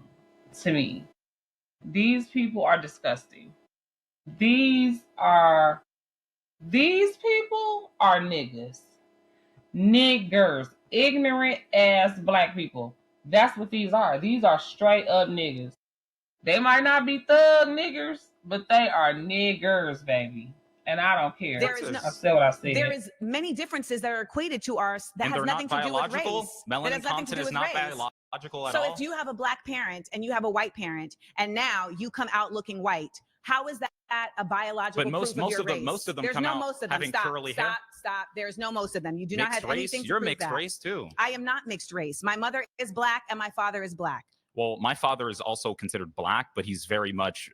to me. These people are disgusting. These people are niggas. Niggers. Ignorant ass Black people. That's what these are. These are straight up niggas. They might not be thug niggers, but they are niggers, baby. And I don't care. I said what I said. There is many differences that are equated to ours that has nothing to do with race. Melanin That has nothing to content do is with not race. biological at So all. if you have a Black parent and you have a white parent, and now you come out looking white, how is that a biological But most- proof most of your of them- race? most of them There's come no out most of them. having Stop, curly hair. stop. There's no most of them. You do not Mixed have race? anything to You're prove mixed that. race too. I am not mixed race. My mother is Black and my father is Black. Well, my father is also considered Black, but he's very much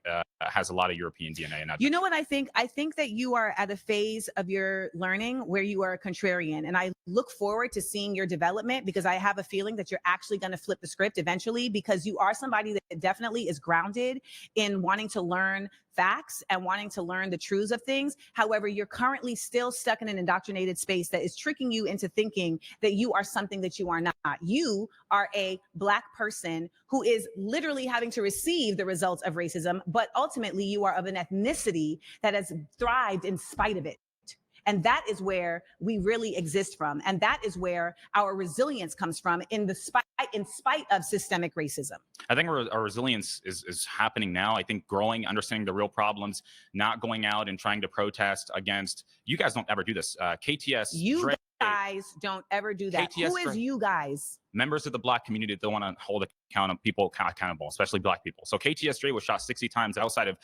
has a lot of European DNA. And You know what I think? I think that you are at a phase of your learning where you are a contrarian. And I look forward to seeing your development, because I have a feeling that you're actually going to flip the script eventually, because you are somebody that definitely is grounded in wanting to learn facts and wanting to learn the truths of things. However, you're currently still stuck in an indoctrinated space that is tricking you into thinking that you are something that you are not. You are a Black person who is literally having to receive the results of racism, but ultimately you are of an ethnicity that has thrived in spite of it. And that is where we really exist from. And that is where our resilience comes from in spite of systemic racism. I think our resilience is happening now. I think growing, understanding the real problems, not going out and trying to protest against. You guys don't ever do this. KTS. You guys don't ever do that. KTS Who is you guys? Members of the Black community that want to hold people accountable, especially Black people. So KTS Dre was shot 60 times outside of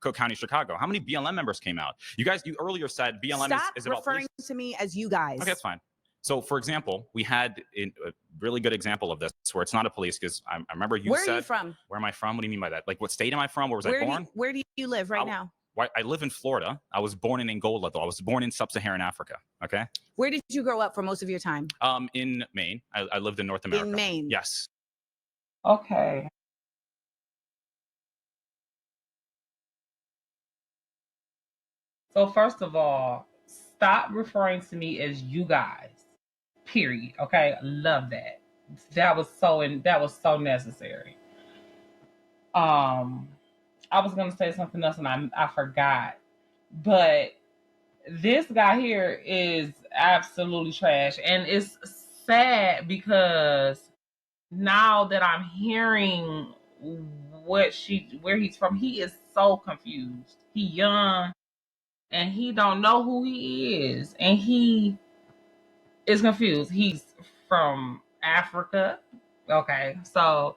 Cook County, Chicago. How many BLM members came out? You earlier said BLM is about referring police. to me as you guys. Okay, that's fine. So, for example, we had a really good example of this where it's not a police, because I remember you said. Where are you from? Where am I from? What do you mean by that? Like, what state am I from? Where was I born? Where do you live right now? I live in Florida. I was born in Angola, though. I was born in sub-Saharan Africa. Okay. Where did you grow up for most of your time? In Maine. I lived in North America. In Maine. Yes. Okay. So first of all, stop referring to me as you guys. Period. Okay, love that. That was so necessary. I was gonna say something else and I forgot. But this guy here is absolutely trash, and it's sad because now that I'm hearing where he's from, he is so confused. He young and he don't know who he is, and he is confused. He's from Africa. Okay, so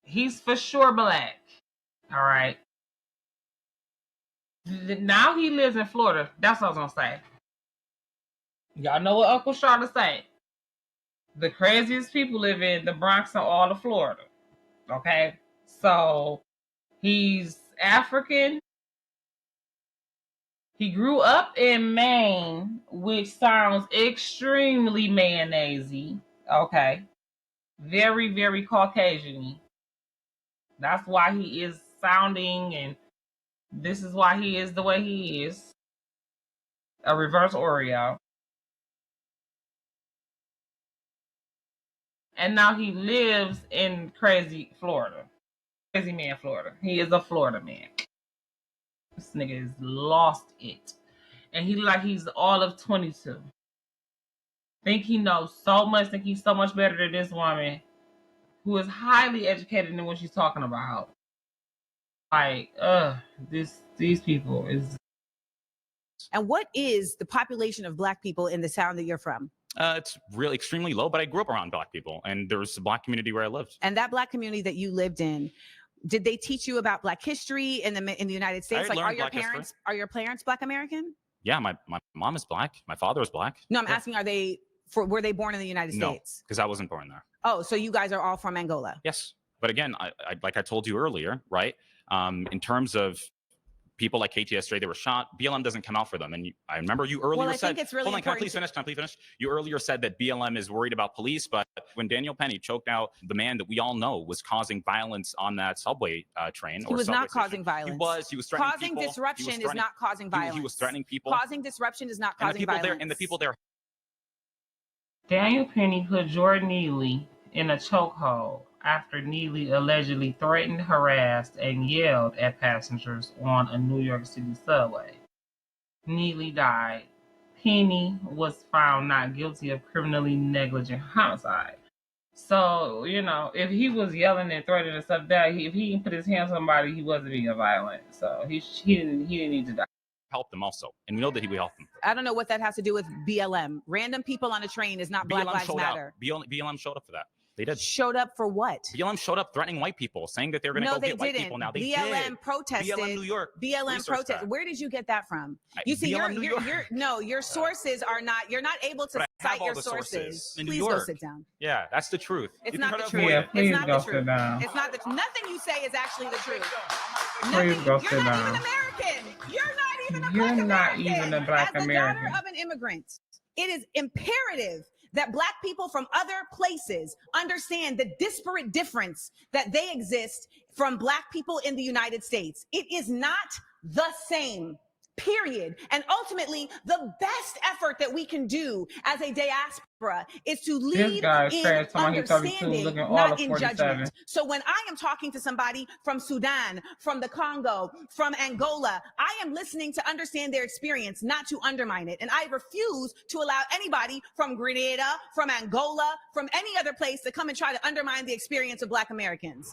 he's for sure Black. All right. Now he lives in Florida. That's what I was gonna say. Y'all know what Uncle Charlotte say. The craziest people live in the Bronx and all of Florida. Okay? So he's African He grew up in Maine, which sounds extremely mayonnaise-y. Okay. Very, very Caucasian-y. That's why he is sounding, and this is why he is the way he is. A reverse Oreo. And now he lives in crazy Florida. Crazy man, Florida. He is a Florida man. This nigga has lost it. And he's all of 22. Think he knows so much, think he's so much better than this woman who is highly educated in what she's talking about. Like, these people is. And what is the population of Black people in the town that you're from? It's really extremely low, but I grew up around Black people, and there was a Black community where I lived. And that Black community that you lived in, did they teach you about Black history in the United States? Like, are your parents Black American? Yeah, my mom is Black. My father is Black. No, I'm asking, were they born in the United States? No, because I wasn't born there. Oh, so you guys are all from Angola? Yes, but again, I like I told you earlier, right? In terms of people like KTSJ, they were shot. BLM doesn't come out for them. And I remember you earlier said, think it's really hold on, can I please finish? You earlier said that BLM is worried about police, but when Daniel Penny choked out the man that we all know was causing violence on that subway train. He was not causing violence. He was threatening people. Causing disruption is not causing violence. He was threatening people. Causing disruption is not causing violence. And the people there. Daniel Penny put Jordan Neely in a chokehold after Neely allegedly threatened, harassed, and yelled at passengers on a New York City subway. Neely died. Penny was found not guilty of criminally negligent homicide. So, if he was yelling and threatening and stuff, if he didn't put his hands on somebody, he wasn't being violent. So he didn't need to die. Help them also, and we know that he would help them. I don't know what that has to do with BLM. Random people on a train is not Black Lives Matter. BLM showed up for that. They did. Showed up for what? BLM showed up threatening white people, saying that they're going to go get white people now. They BLM did. protested. BLM New York. BLM protested. Where did you get that from? You see, your sources are not. You're not able to cite your sources. In Please New York. go sit down. Yeah, that's the truth. It's not the truth. Yeah, please it's not go the truth. sit down. It's not the. Nothing you say is actually the truth. Please go sit You're not down. even American. You're not even a Black You're not American. even a Black As the American. daughter of an immigrant, it is imperative that Black people from other places understand the disparate difference that they exist from Black people in the United States. It is not the same, period. And ultimately, the best effort that we can do as a diaspora is to lead in understanding, not in judgment. So when I am talking to somebody from Sudan, from the Congo, from Angola, I am listening to understand their experience, not to undermine it. And I refuse to allow anybody from Grenada, from Angola, from any other place to come and try to undermine the experience of Black Americans.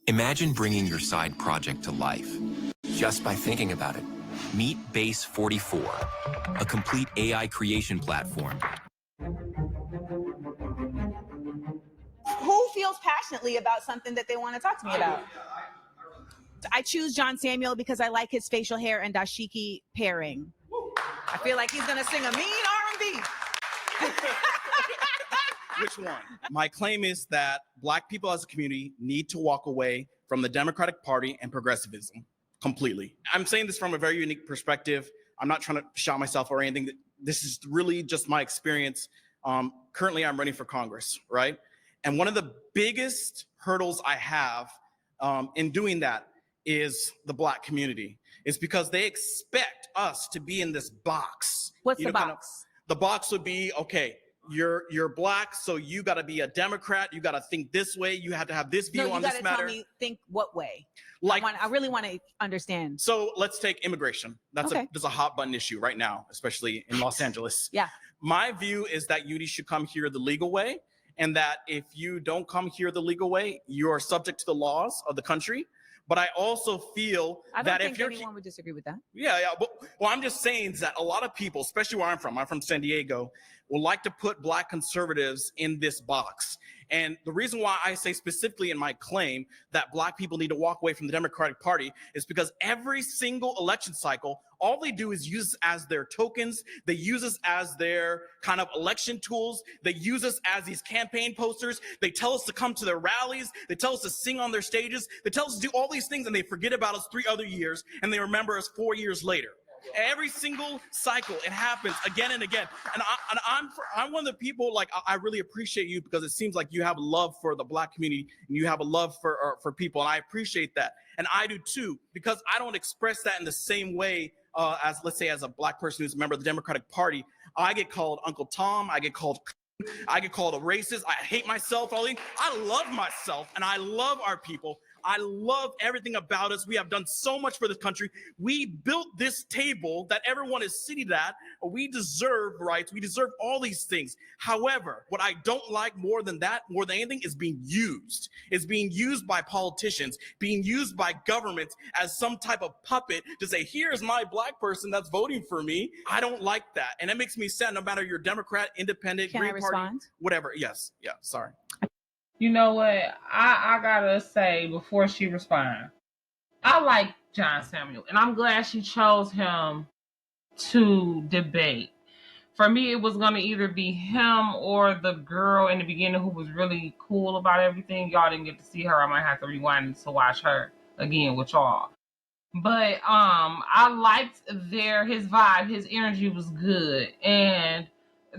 Imagine bringing your side project to life just by thinking about it. Meet Base 44, a complete AI creation platform. Who feels passionately about something that they want to talk to me about? I choose John Samuel because I like his facial hair and dashiki pairing. I feel like he's going to sing a mean R&B. Which one? My claim is that Black people as a community need to walk away from the Democratic Party and progressivism completely. I'm saying this from a very unique perspective. I'm not trying to shout myself or anything. This is really just my experience. Currently, I'm running for Congress, right? And one of the biggest hurdles I have in doing that is the Black community. It's because they expect us to be in this box. What's the box? The box would be, okay, you're Black, so you got to be a Democrat. You got to think this way. You have to have this view on this matter. Tell me, think what way? Like, I really want to understand. So let's take immigration. That's a hot button issue right now, especially in Los Angeles. Yeah. My view is that you should come here the legal way, and that if you don't come here the legal way, you are subject to the laws of the country. But I also feel that if you're, anyone would disagree with that. Yeah. Well, I'm just saying that a lot of people, especially where I'm from San Diego, will like to put Black conservatives in this box. And the reason why I say specifically in my claim that black people need to walk away from the Democratic Party is because every single election cycle, all they do is use us as their tokens. They use us as their kind of election tools. They use us as these campaign posters. They tell us to come to their rallies. They tell us to sing on their stages. They tell us to do all these things, and they forget about us 3 other years, and they remember us 4 years later. Every single cycle, it happens again and again. And I'm one of the people, like, I really appreciate you because it seems like you have love for the black community and you have a love for people. And I appreciate that. And I do too, because I don't express that in the same way as, let's say, as a black person who's a member of the Democratic Party. I get called Uncle Tom. I get called a racist. I hate myself. I love myself and I love our people. I love everything about us. We have done so much for this country. We built this table that everyone is seated at. We deserve rights. We deserve all these things. However, what I don't like more than anything, is being used. It's being used by politicians, being used by governments as some type of puppet to say, here's my black person that's voting for me. I don't like that. And it makes me sad, no matter you're Democrat, Independent, Can Green I Party, respond? whatever. Yes. Yeah. Sorry. You know what? I gotta say before she responds, I like John Samuel, and I'm glad she chose him to debate. For me, it was gonna either be him or the girl in the beginning who was really cool about everything. Y'all didn't get to see her. I might have to rewind to watch her again with y'all. But I liked his vibe, his energy was good, and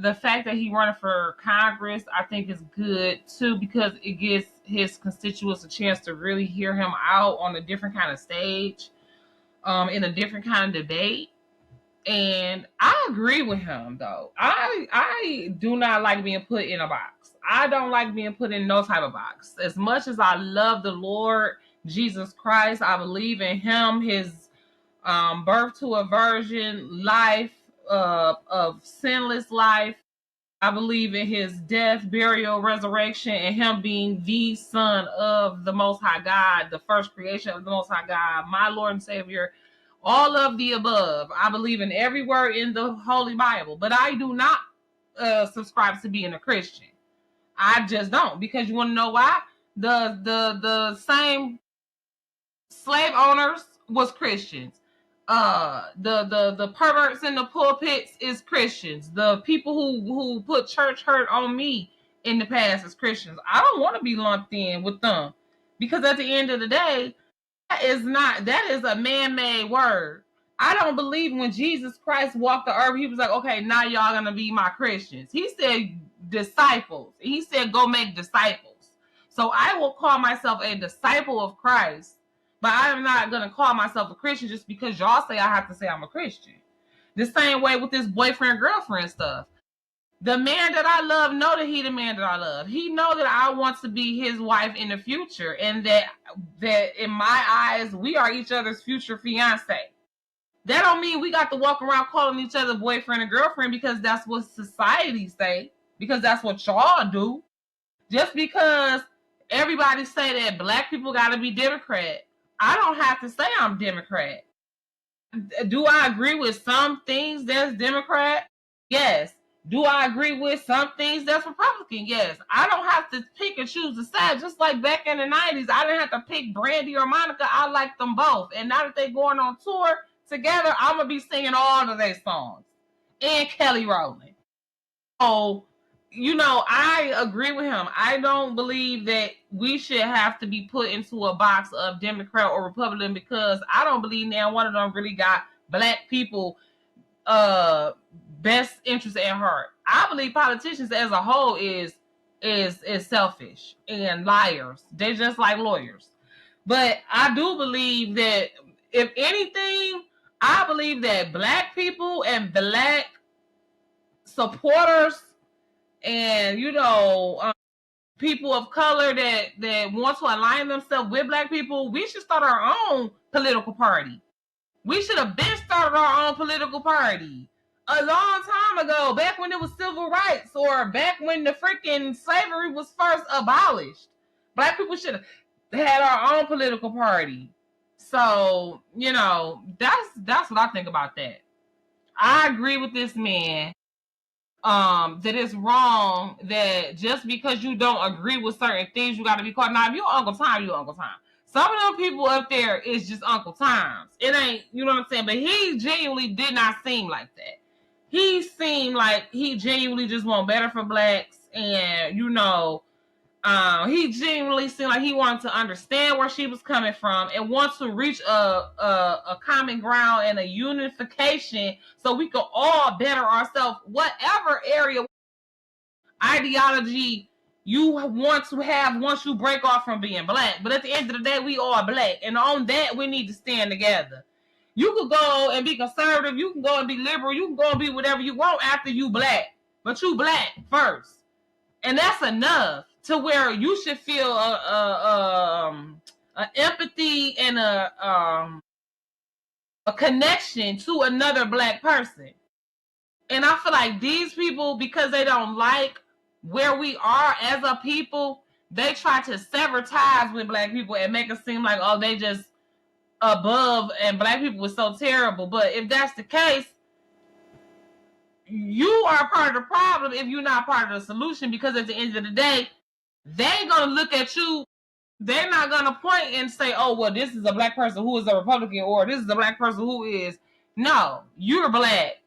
the fact that he running for Congress, I think, is good too, because it gives his constituents a chance to really hear him out on a different kind of stage, in a different kind of debate. And I agree with him though. I do not like being put in a box. I don't like being put in no type of box. As much as I love the Lord Jesus Christ, I believe in him, his birth to a virgin life, of sinless life. I believe in his death, burial, resurrection, and him being the Son of the Most High God, the first creation of the Most High God, my Lord and Savior, all of the above. I believe in every word in the Holy Bible, but I do not subscribe to being a Christian. I just don't, because you want to know why? The same slave owners was Christians. The perverts in the pulpits is Christians. The people who put church hurt on me in the past is Christians. I don't want to be lumped in with them, because at the end of the day, that is a man-made word. I don't believe when Jesus Christ walked the earth, he was like, okay, now y'all gonna be my Christians. He said disciples. He said go make disciples. So I will call myself a disciple of Christ, but I am not gonna call myself a Christian just because y'all say I have to say I'm a Christian. The same way with this boyfriend-girlfriend stuff. The man that I love know that he the man that I love. He know that I want to be his wife in the future, and that in my eyes, we are each other's future fiance. That don't mean we got to walk around calling each other boyfriend and girlfriend because that's what society say, because that's what y'all do. Just because everybody say that black people got to be Democrat, I don't have to say I'm Democrat. Do I agree with some things that's Democrat? Yes. Do I agree with some things that's Republican? Yes. I don't have to pick and choose the side. Just like back in the 90s, I didn't have to pick Brandy or Monica. I like them both. And now that they're going on tour together, I'm going to be singing all of their songs. And Kelly Rowland. So, I agree with him. I don't believe that we should have to be put into a box of Democrat or Republican, because I don't believe now one of them really got black people best interest at heart. I believe politicians as a whole is selfish and liars. They're just like lawyers. But I do believe that, if anything, I believe that black people and black supporters and people of color that want to align themselves with black people, we should start our own political party. We should have been started our own political party a long time ago, back when it was civil rights, or back when the freaking slavery was first abolished. Black people should have had our own political party. So, that's what I think about that. I agree with this man. that it's wrong that just because you don't agree with certain things, you got to be caught. Now, if you Uncle Tom, you Uncle Tom. Some of them people up there is just Uncle Tom's. It ain't, you know what I'm saying? But he genuinely did not seem like that. He seemed like he genuinely just want better for blacks, and you know, he genuinely seemed like he wanted to understand where she was coming from and wants to reach a common ground and a unification so we could all better ourselves, whatever area ideology you want to have once you break off from being black. But at the end of the day, we all black, and on that we need to stand together. You could go and be conservative, you can go and be liberal, you can go and be whatever you want after you black, but you black first, and that's enough to where you should feel a empathy and a connection to another black person. And I feel like these people, because they don't like where we are as a people, they try to sever ties with black people and make it seem like, oh, they just above and black people is so terrible. But if that's the case, you are part of the problem if you're not part of the solution, because at the end of the day, they're going to look at you. They're not going to point and say, oh, well, this is a black person who is a Republican, or this is a black person who is. No, you're black,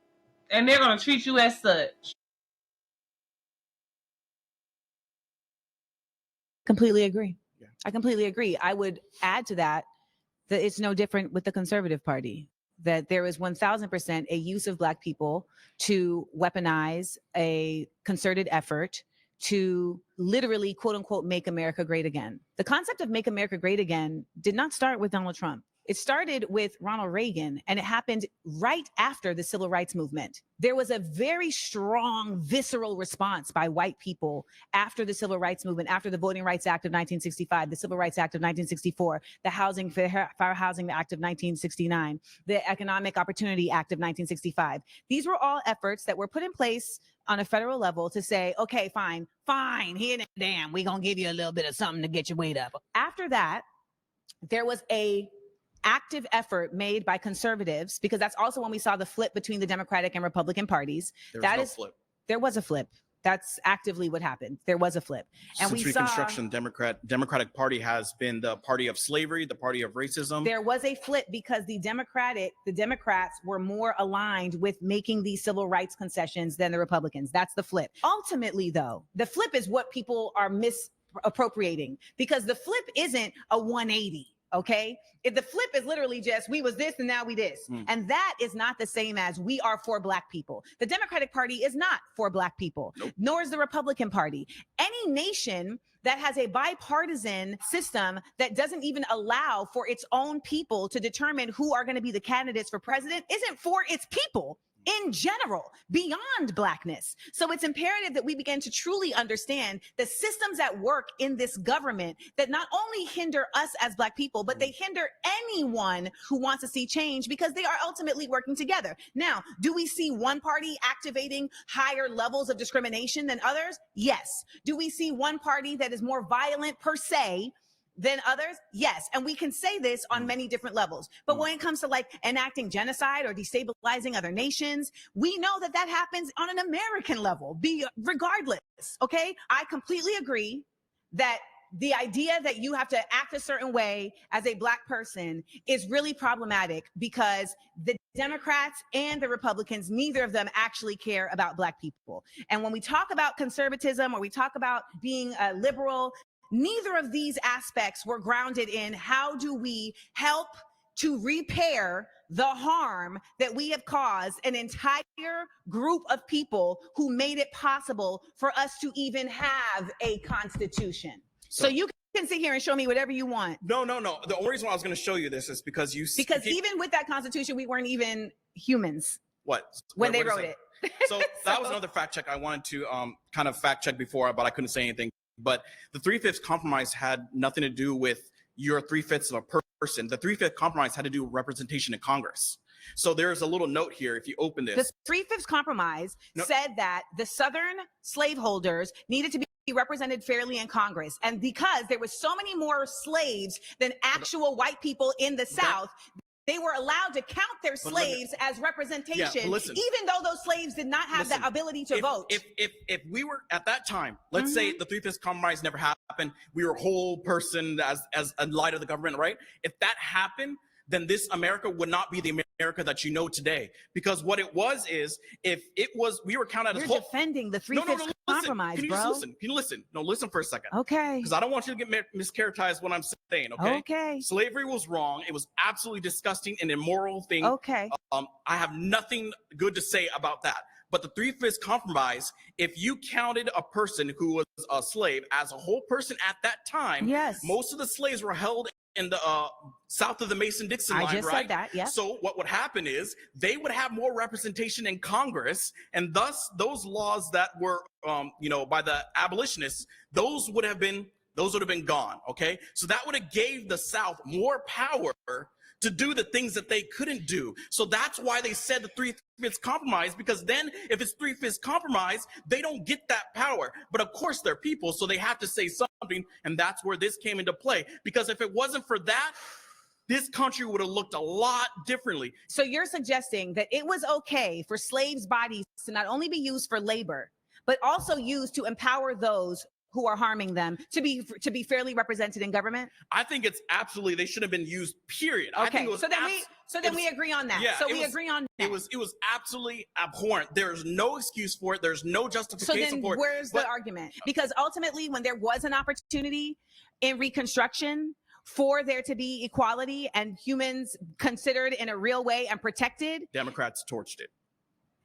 and they're going to treat you as such. Completely agree. Yeah. I completely agree. I would add to that it's no different with the Conservative Party, that there is 1000% a use of black people to weaponize a concerted effort to literally, quote unquote, make America great again. The concept of make America great again did not start with Donald Trump. It started with Ronald Reagan, and it happened right after the Civil Rights Movement. There was a very strong, visceral response by white people after the Civil Rights Movement, after the Voting Rights Act of 1965, the Civil Rights Act of 1964, the Fair Housing Act of 1969, the Economic Opportunity Act of 1965. These were all efforts that were put in place on a federal level to say, okay, fine, here and damn, we're going to give you a little bit of something to get your weight up. After that, there was a active effort made by conservatives, because that's also when we saw the flip between the Democratic and Republican parties. There was a flip. That's actively what happened. There was a flip. And since Reconstruction, Democratic Party has been the party of slavery, the party of racism. There was a flip because the Democrats were more aligned with making these civil rights concessions than the Republicans. That's the flip. Ultimately, though, the flip is what people are misappropriating, because the flip isn't a 180. Okay, if the flip is literally just we was this and now we this, and that is not the same as we are for black people. The Democratic Party is not for black people, nor is the Republican Party. Any nation that has a bipartisan system that doesn't even allow for its own people to determine who are going to be the candidates for president isn't for its people in general, beyond blackness. So it's imperative that we begin to truly understand the systems at work in this government that not only hinder us as black people, but they hinder anyone who wants to see change, because they are ultimately working together. Now, do we see one party activating higher levels of discrimination than others? Yes. Do we see one party that is more violent per se than others? Yes. And we can say this on many different levels. But when it comes to like enacting genocide or destabilizing other nations, we know that that happens on an American level, regardless. Okay. I completely agree that the idea that you have to act a certain way as a black person is really problematic, because the Democrats and the Republicans, neither of them actually care about black people. And when we talk about conservatism, or we talk about being liberal, neither of these aspects were grounded in how do we help to repair the harm that we have caused an entire group of people who made it possible for us to even have a constitution. So you can sit here and show me whatever you want. No. The only reason why I was going to show you this is because even with that constitution, we weren't even humans. When they wrote it. So that was another fact check I wanted to kind of fact check before, but I couldn't say anything. But the 3/5 compromise had nothing to do with your 3/5 of a person. The 3/5 compromise had to do with representation in Congress. So there's a little note here. If you open this, the 3/5 compromise said that the Southern slaveholders needed to be represented fairly in Congress. And because there was so many more slaves than actual white people in the South, they were allowed to count their slaves as representation, even though those slaves did not have the ability to vote. If we were at that time, let's say the Three-Fifths Compromise never happened, we were a whole person as a light of the government, right? If that happened, then this America would not be the America that you know today. Because what it was is, if it was, we were counted as whole. You're defending the Three-Fifths Compromise, Can you bro. just listen? Can you listen? No, listen for a second. Okay. Because I don't want you to get mischaracterized what I'm saying, okay? Okay. Slavery was wrong. It was absolutely disgusting and immoral thing. Okay. I have nothing good to say about that. But the Three-Fifths Compromise, if you counted a person who was a slave as a whole person at that time, most of the slaves were held in the south of the Mason-Dixon line, I just right? said that, yeah. So what would happen is they would have more representation in Congress, and thus those laws that were, by the abolitionists, those would have been gone. Okay, so that would have gave the South more power to do the things that they couldn't do. So that's why they said the Three-Fifths Compromise, because then if it's Three-Fifths Compromise, they don't get that power. But of course they're people, so they have to say something, and that's where this came into play. Because if it wasn't for that, this country would have looked a lot differently. So you're suggesting that it was okay for slaves' bodies to not only be used for labor, but also used to empower those who are harming them to be fairly represented in government? I think it's absolutely, they should have been used, period. Okay, I think it was so then we agree on that. Yeah, so we agree on that. It was absolutely abhorrent. There's no excuse for it. There's no justification for it. So then where's the argument? Because ultimately, when there was an opportunity in Reconstruction for there to be equality and humans considered in a real way and protected, Democrats torched it.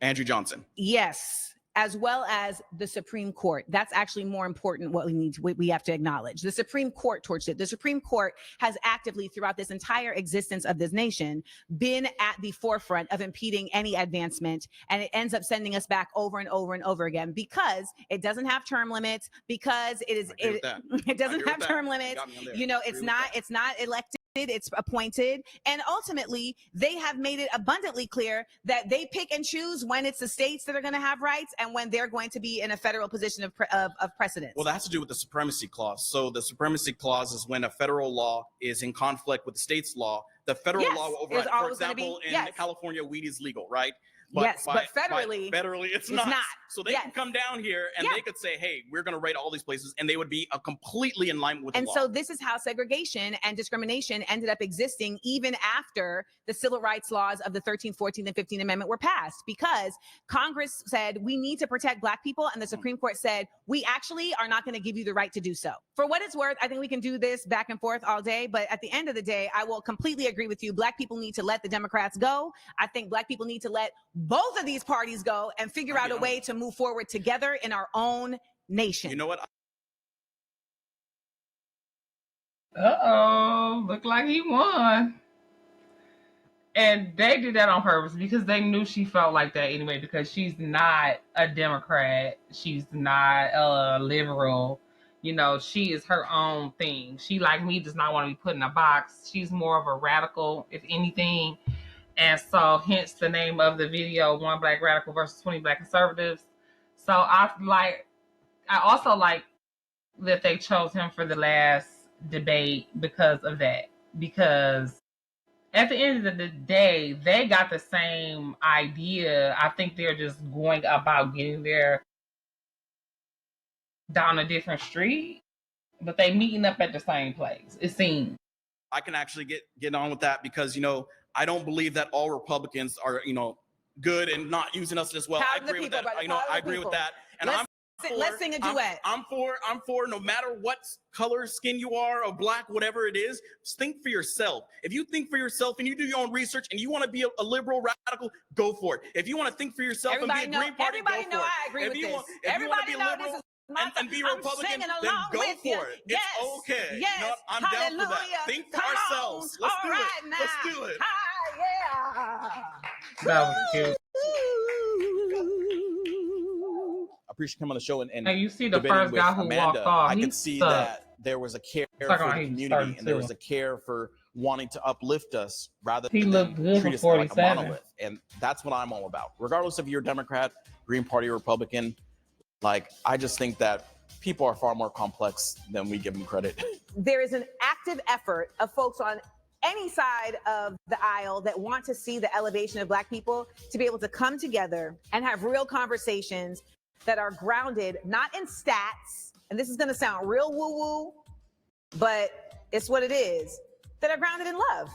Andrew Johnson. Yes. As well as the Supreme Court. That's actually more important. What we have to acknowledge. The Supreme Court torched it. The Supreme Court has actively, throughout this entire existence of this nation, been at the forefront of impeding any advancement, and it ends up sending us back over and over and over again because it doesn't have term limits. Because it doesn't have term limits. It's not elected. It's appointed, and ultimately they have made it abundantly clear that they pick and choose when it's the states that are going to have rights and when they're going to be in a federal position of precedence. Well, that has to do with the supremacy clause. So the supremacy clause is when a federal law is in conflict with the state's law. The federal law will override. For example, in California, weed is legal, right? But federally, it's not. So they can come down here and they could say, hey, we're going to raid all these places, and they would be completely in line with the law. And so this is how segregation and discrimination ended up existing even after the civil rights laws of the 13th, 14th, and 15th Amendment were passed, because Congress said we need to protect Black people, and the Supreme Court said we actually are not going to give you the right to do so. For what it's worth, I think we can do this back and forth all day, but at the end of the day, I will completely agree with you. Black people need to let the Democrats go. I think Black people need to let both of these parties go and figure out a way to move forward together in our own nation. You know what? Look like he won. And they did that on purpose because they knew she felt like that anyway, because she's not a Democrat. She's not a liberal. She is her own thing. She, like me, does not want to be put in a box. She's more of a radical, if anything. And so hence the name of the video, One Black Radical versus 20 Black Conservatives. So I also like that they chose him for the last debate because of that. Because at the end of the day, they got the same idea. I think they're just going about getting there down a different street, but they meeting up at the same place, it seems. I can actually get on with that because, I don't believe that all Republicans are, good and not using us as well. I agree with that. I agree with that. And let's sing a duet. I'm for no matter what color, skin you are, or Black, whatever it is, think for yourself. If you think for yourself and you do your own research and you want to be a liberal radical, go for it. If you want to think for yourself and be a Green Party, go for it. I agree with this. If you want to be a liberal and be a Republican, then go for it. Yes. It's okay. Yes. I'm down for that. Think for ourselves. Let's do it. Now. Let's do it. That was cute. I appreciate coming on the show and you see the first guy who walked off. I could see that there was a care for the community and there was a care for wanting to uplift us rather than treat us like a monolith. And that's what I'm all about. Regardless if you're a Democrat, Green Party, or Republican, I just think that people are far more complex than we give them credit. There is an active effort of folks on any side of the aisle that want to see the elevation of Black people to be able to come together and have real conversations that are grounded not in stats, and this is going to sound real woo-woo, but it's what it is, that are grounded in love.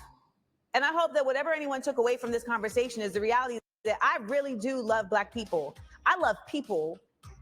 And I hope that whatever anyone took away from this conversation is the reality that I really do love Black people. I love people,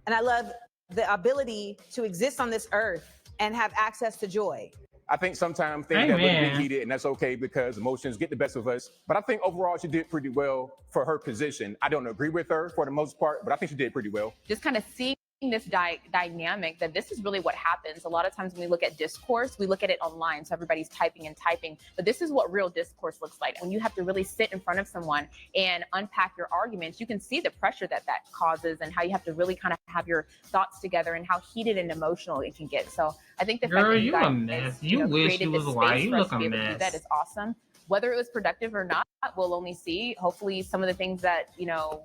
and I love the ability to exist on this earth and have access to joy. I think sometimes things get a little bit heated, and that's okay because emotions get the best of us. But I think overall she did pretty well for her position. I don't agree with her for the most part, but I think she did pretty well. Just kind of seeing this dynamic that this is really what happens. A lot of times when we look at discourse, we look at it online. So everybody's typing and typing, but this is what real discourse looks like. When you have to really sit in front of someone and unpack your arguments, you can see the pressure that causes and how you have to really kind of have your thoughts together and how heated and emotional it can get. So I think the fact that you guys created this space for us to be able to do that is awesome. Whether it was productive or not, we'll only see. Hopefully some of the things that,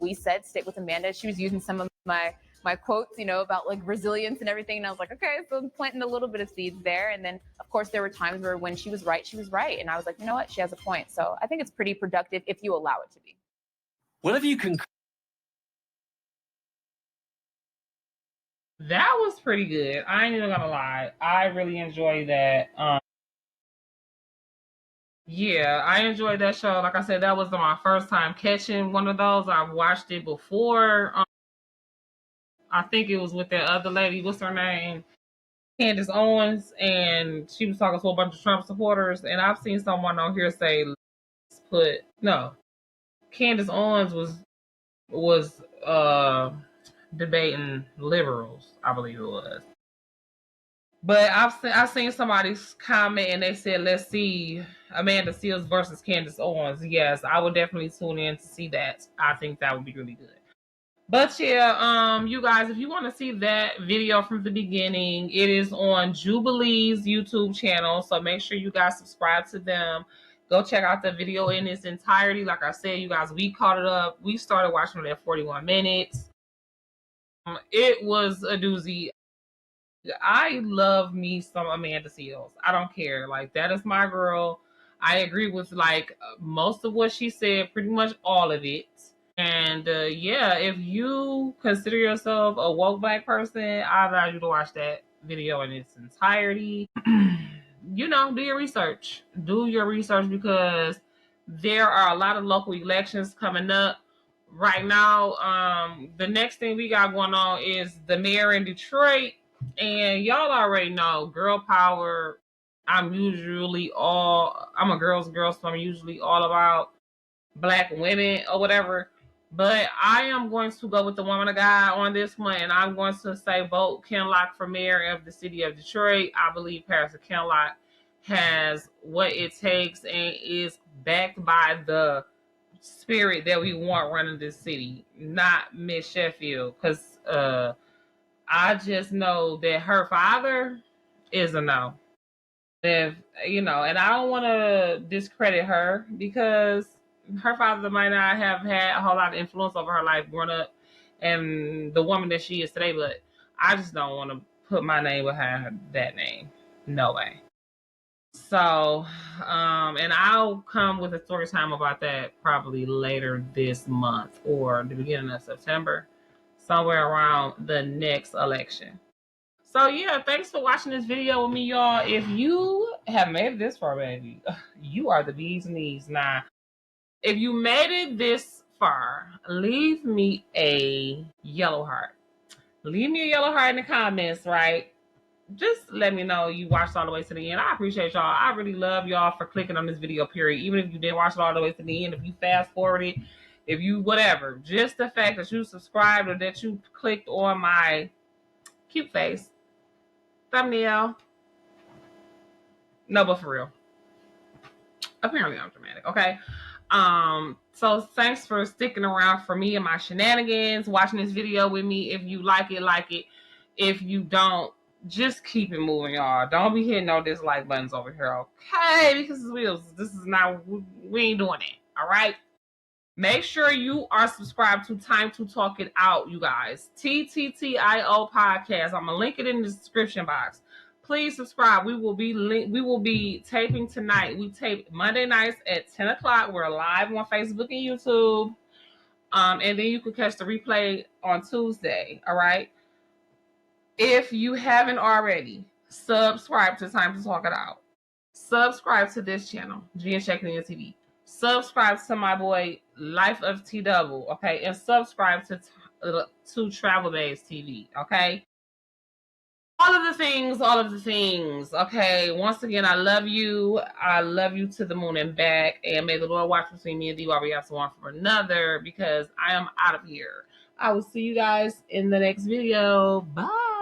we said stick with Amanda. She was using some of my quotes, about like resilience and everything. And I was like, okay, so I'm planting a little bit of seeds there. And then of course there were times where when she was right, she was right. And I was like, you know what? She has a point. So I think it's pretty productive if you allow it to be. What have you That was pretty good. I ain't even gonna lie. I really enjoyed that. Yeah, I enjoyed that show. Like I said, that was my first time catching one of those. I've watched it before. I think it was with that other lady. What's her name? Candace Owens. And she was talking to a bunch of Trump supporters. And I've seen someone on here say, Candace Owens was debating liberals, I believe it was. But I've seen somebody's comment and they said, let's see Amanda Seales versus Candace Owens. Yes, I would definitely tune in to see that. I think that would be really good. But yeah, you guys, if you want to see that video from the beginning, it is on Jubilee's YouTube channel. So make sure you guys subscribe to them. Go check out the video in its entirety. Like I said, you guys, we caught it up. We started watching it at 41 minutes. It was a doozy. I love me some Amanda Seales. I don't care. Like, that is my girl. I agree with like most of what she said, pretty much all of it. And yeah, if you consider yourself a woke Black person, I advise you to watch that video in its entirety. Do your research. Do your research because there are a lot of local elections coming up. Right now, the next thing we got going on is the mayor in Detroit. And y'all already know, girl power. I'm a girl's girl, so I'm usually all about Black women or whatever. But I am going to go with the woman of God on this one, and I'm going to say vote Ken Locke for mayor of the city of Detroit. I believe Pastor Ken Locke has what it takes and is backed by the spirit that we want running this city, not Miss Sheffield. Because I just know that her father is a no. And I don't want to discredit her because her father might not have had a whole lot of influence over her life growing up and the woman that she is today, but I just don't want to put my name behind that name. No way. So, and I'll come with a story time about that probably later this month or the beginning of September, somewhere around the next election. So yeah, thanks for watching this video with me, y'all. If you have made it this far, baby, you are the bee's knees. Now, if you made it this far, leave me a yellow heart. Leave me a yellow heart in the comments, right? Just let me know you watched all the way to the end. I appreciate y'all. I really love y'all for clicking on this video, period. Even if you didn't watch it all the way to the end, if you fast forwarded, if you whatever. Just the fact that you subscribed or that you clicked on my cute face thumbnail. No, but for real. Apparently I'm dramatic, okay? So thanks for sticking around for me and my shenanigans, watching this video with me. If you like it, like it. If you don't, just keep it moving, y'all. Don't be hitting no dislike buttons over here, okay? Because this is not, we ain't doing that, all right? Make sure you are subscribed to Time to Talk It Out, you guys. TTTIO podcast. I'm going to link it in the description box. Please subscribe. We will be taping tonight. We tape Monday nights at 10 o'clock. We're live on Facebook and YouTube. And then you can catch the replay on Tuesday. All right. If you haven't already, subscribe to Time to Talk It Out. Subscribe to this channel, Jenn Checkin TV. Subscribe to my boy Life of T Double, okay, and subscribe to Travel Days TV, okay. All of the things, okay. Once again, I love you to the moon and back, and may the Lord watch between me and thee while we have one for another, because I am out of here. I will see you guys in the next video. Bye.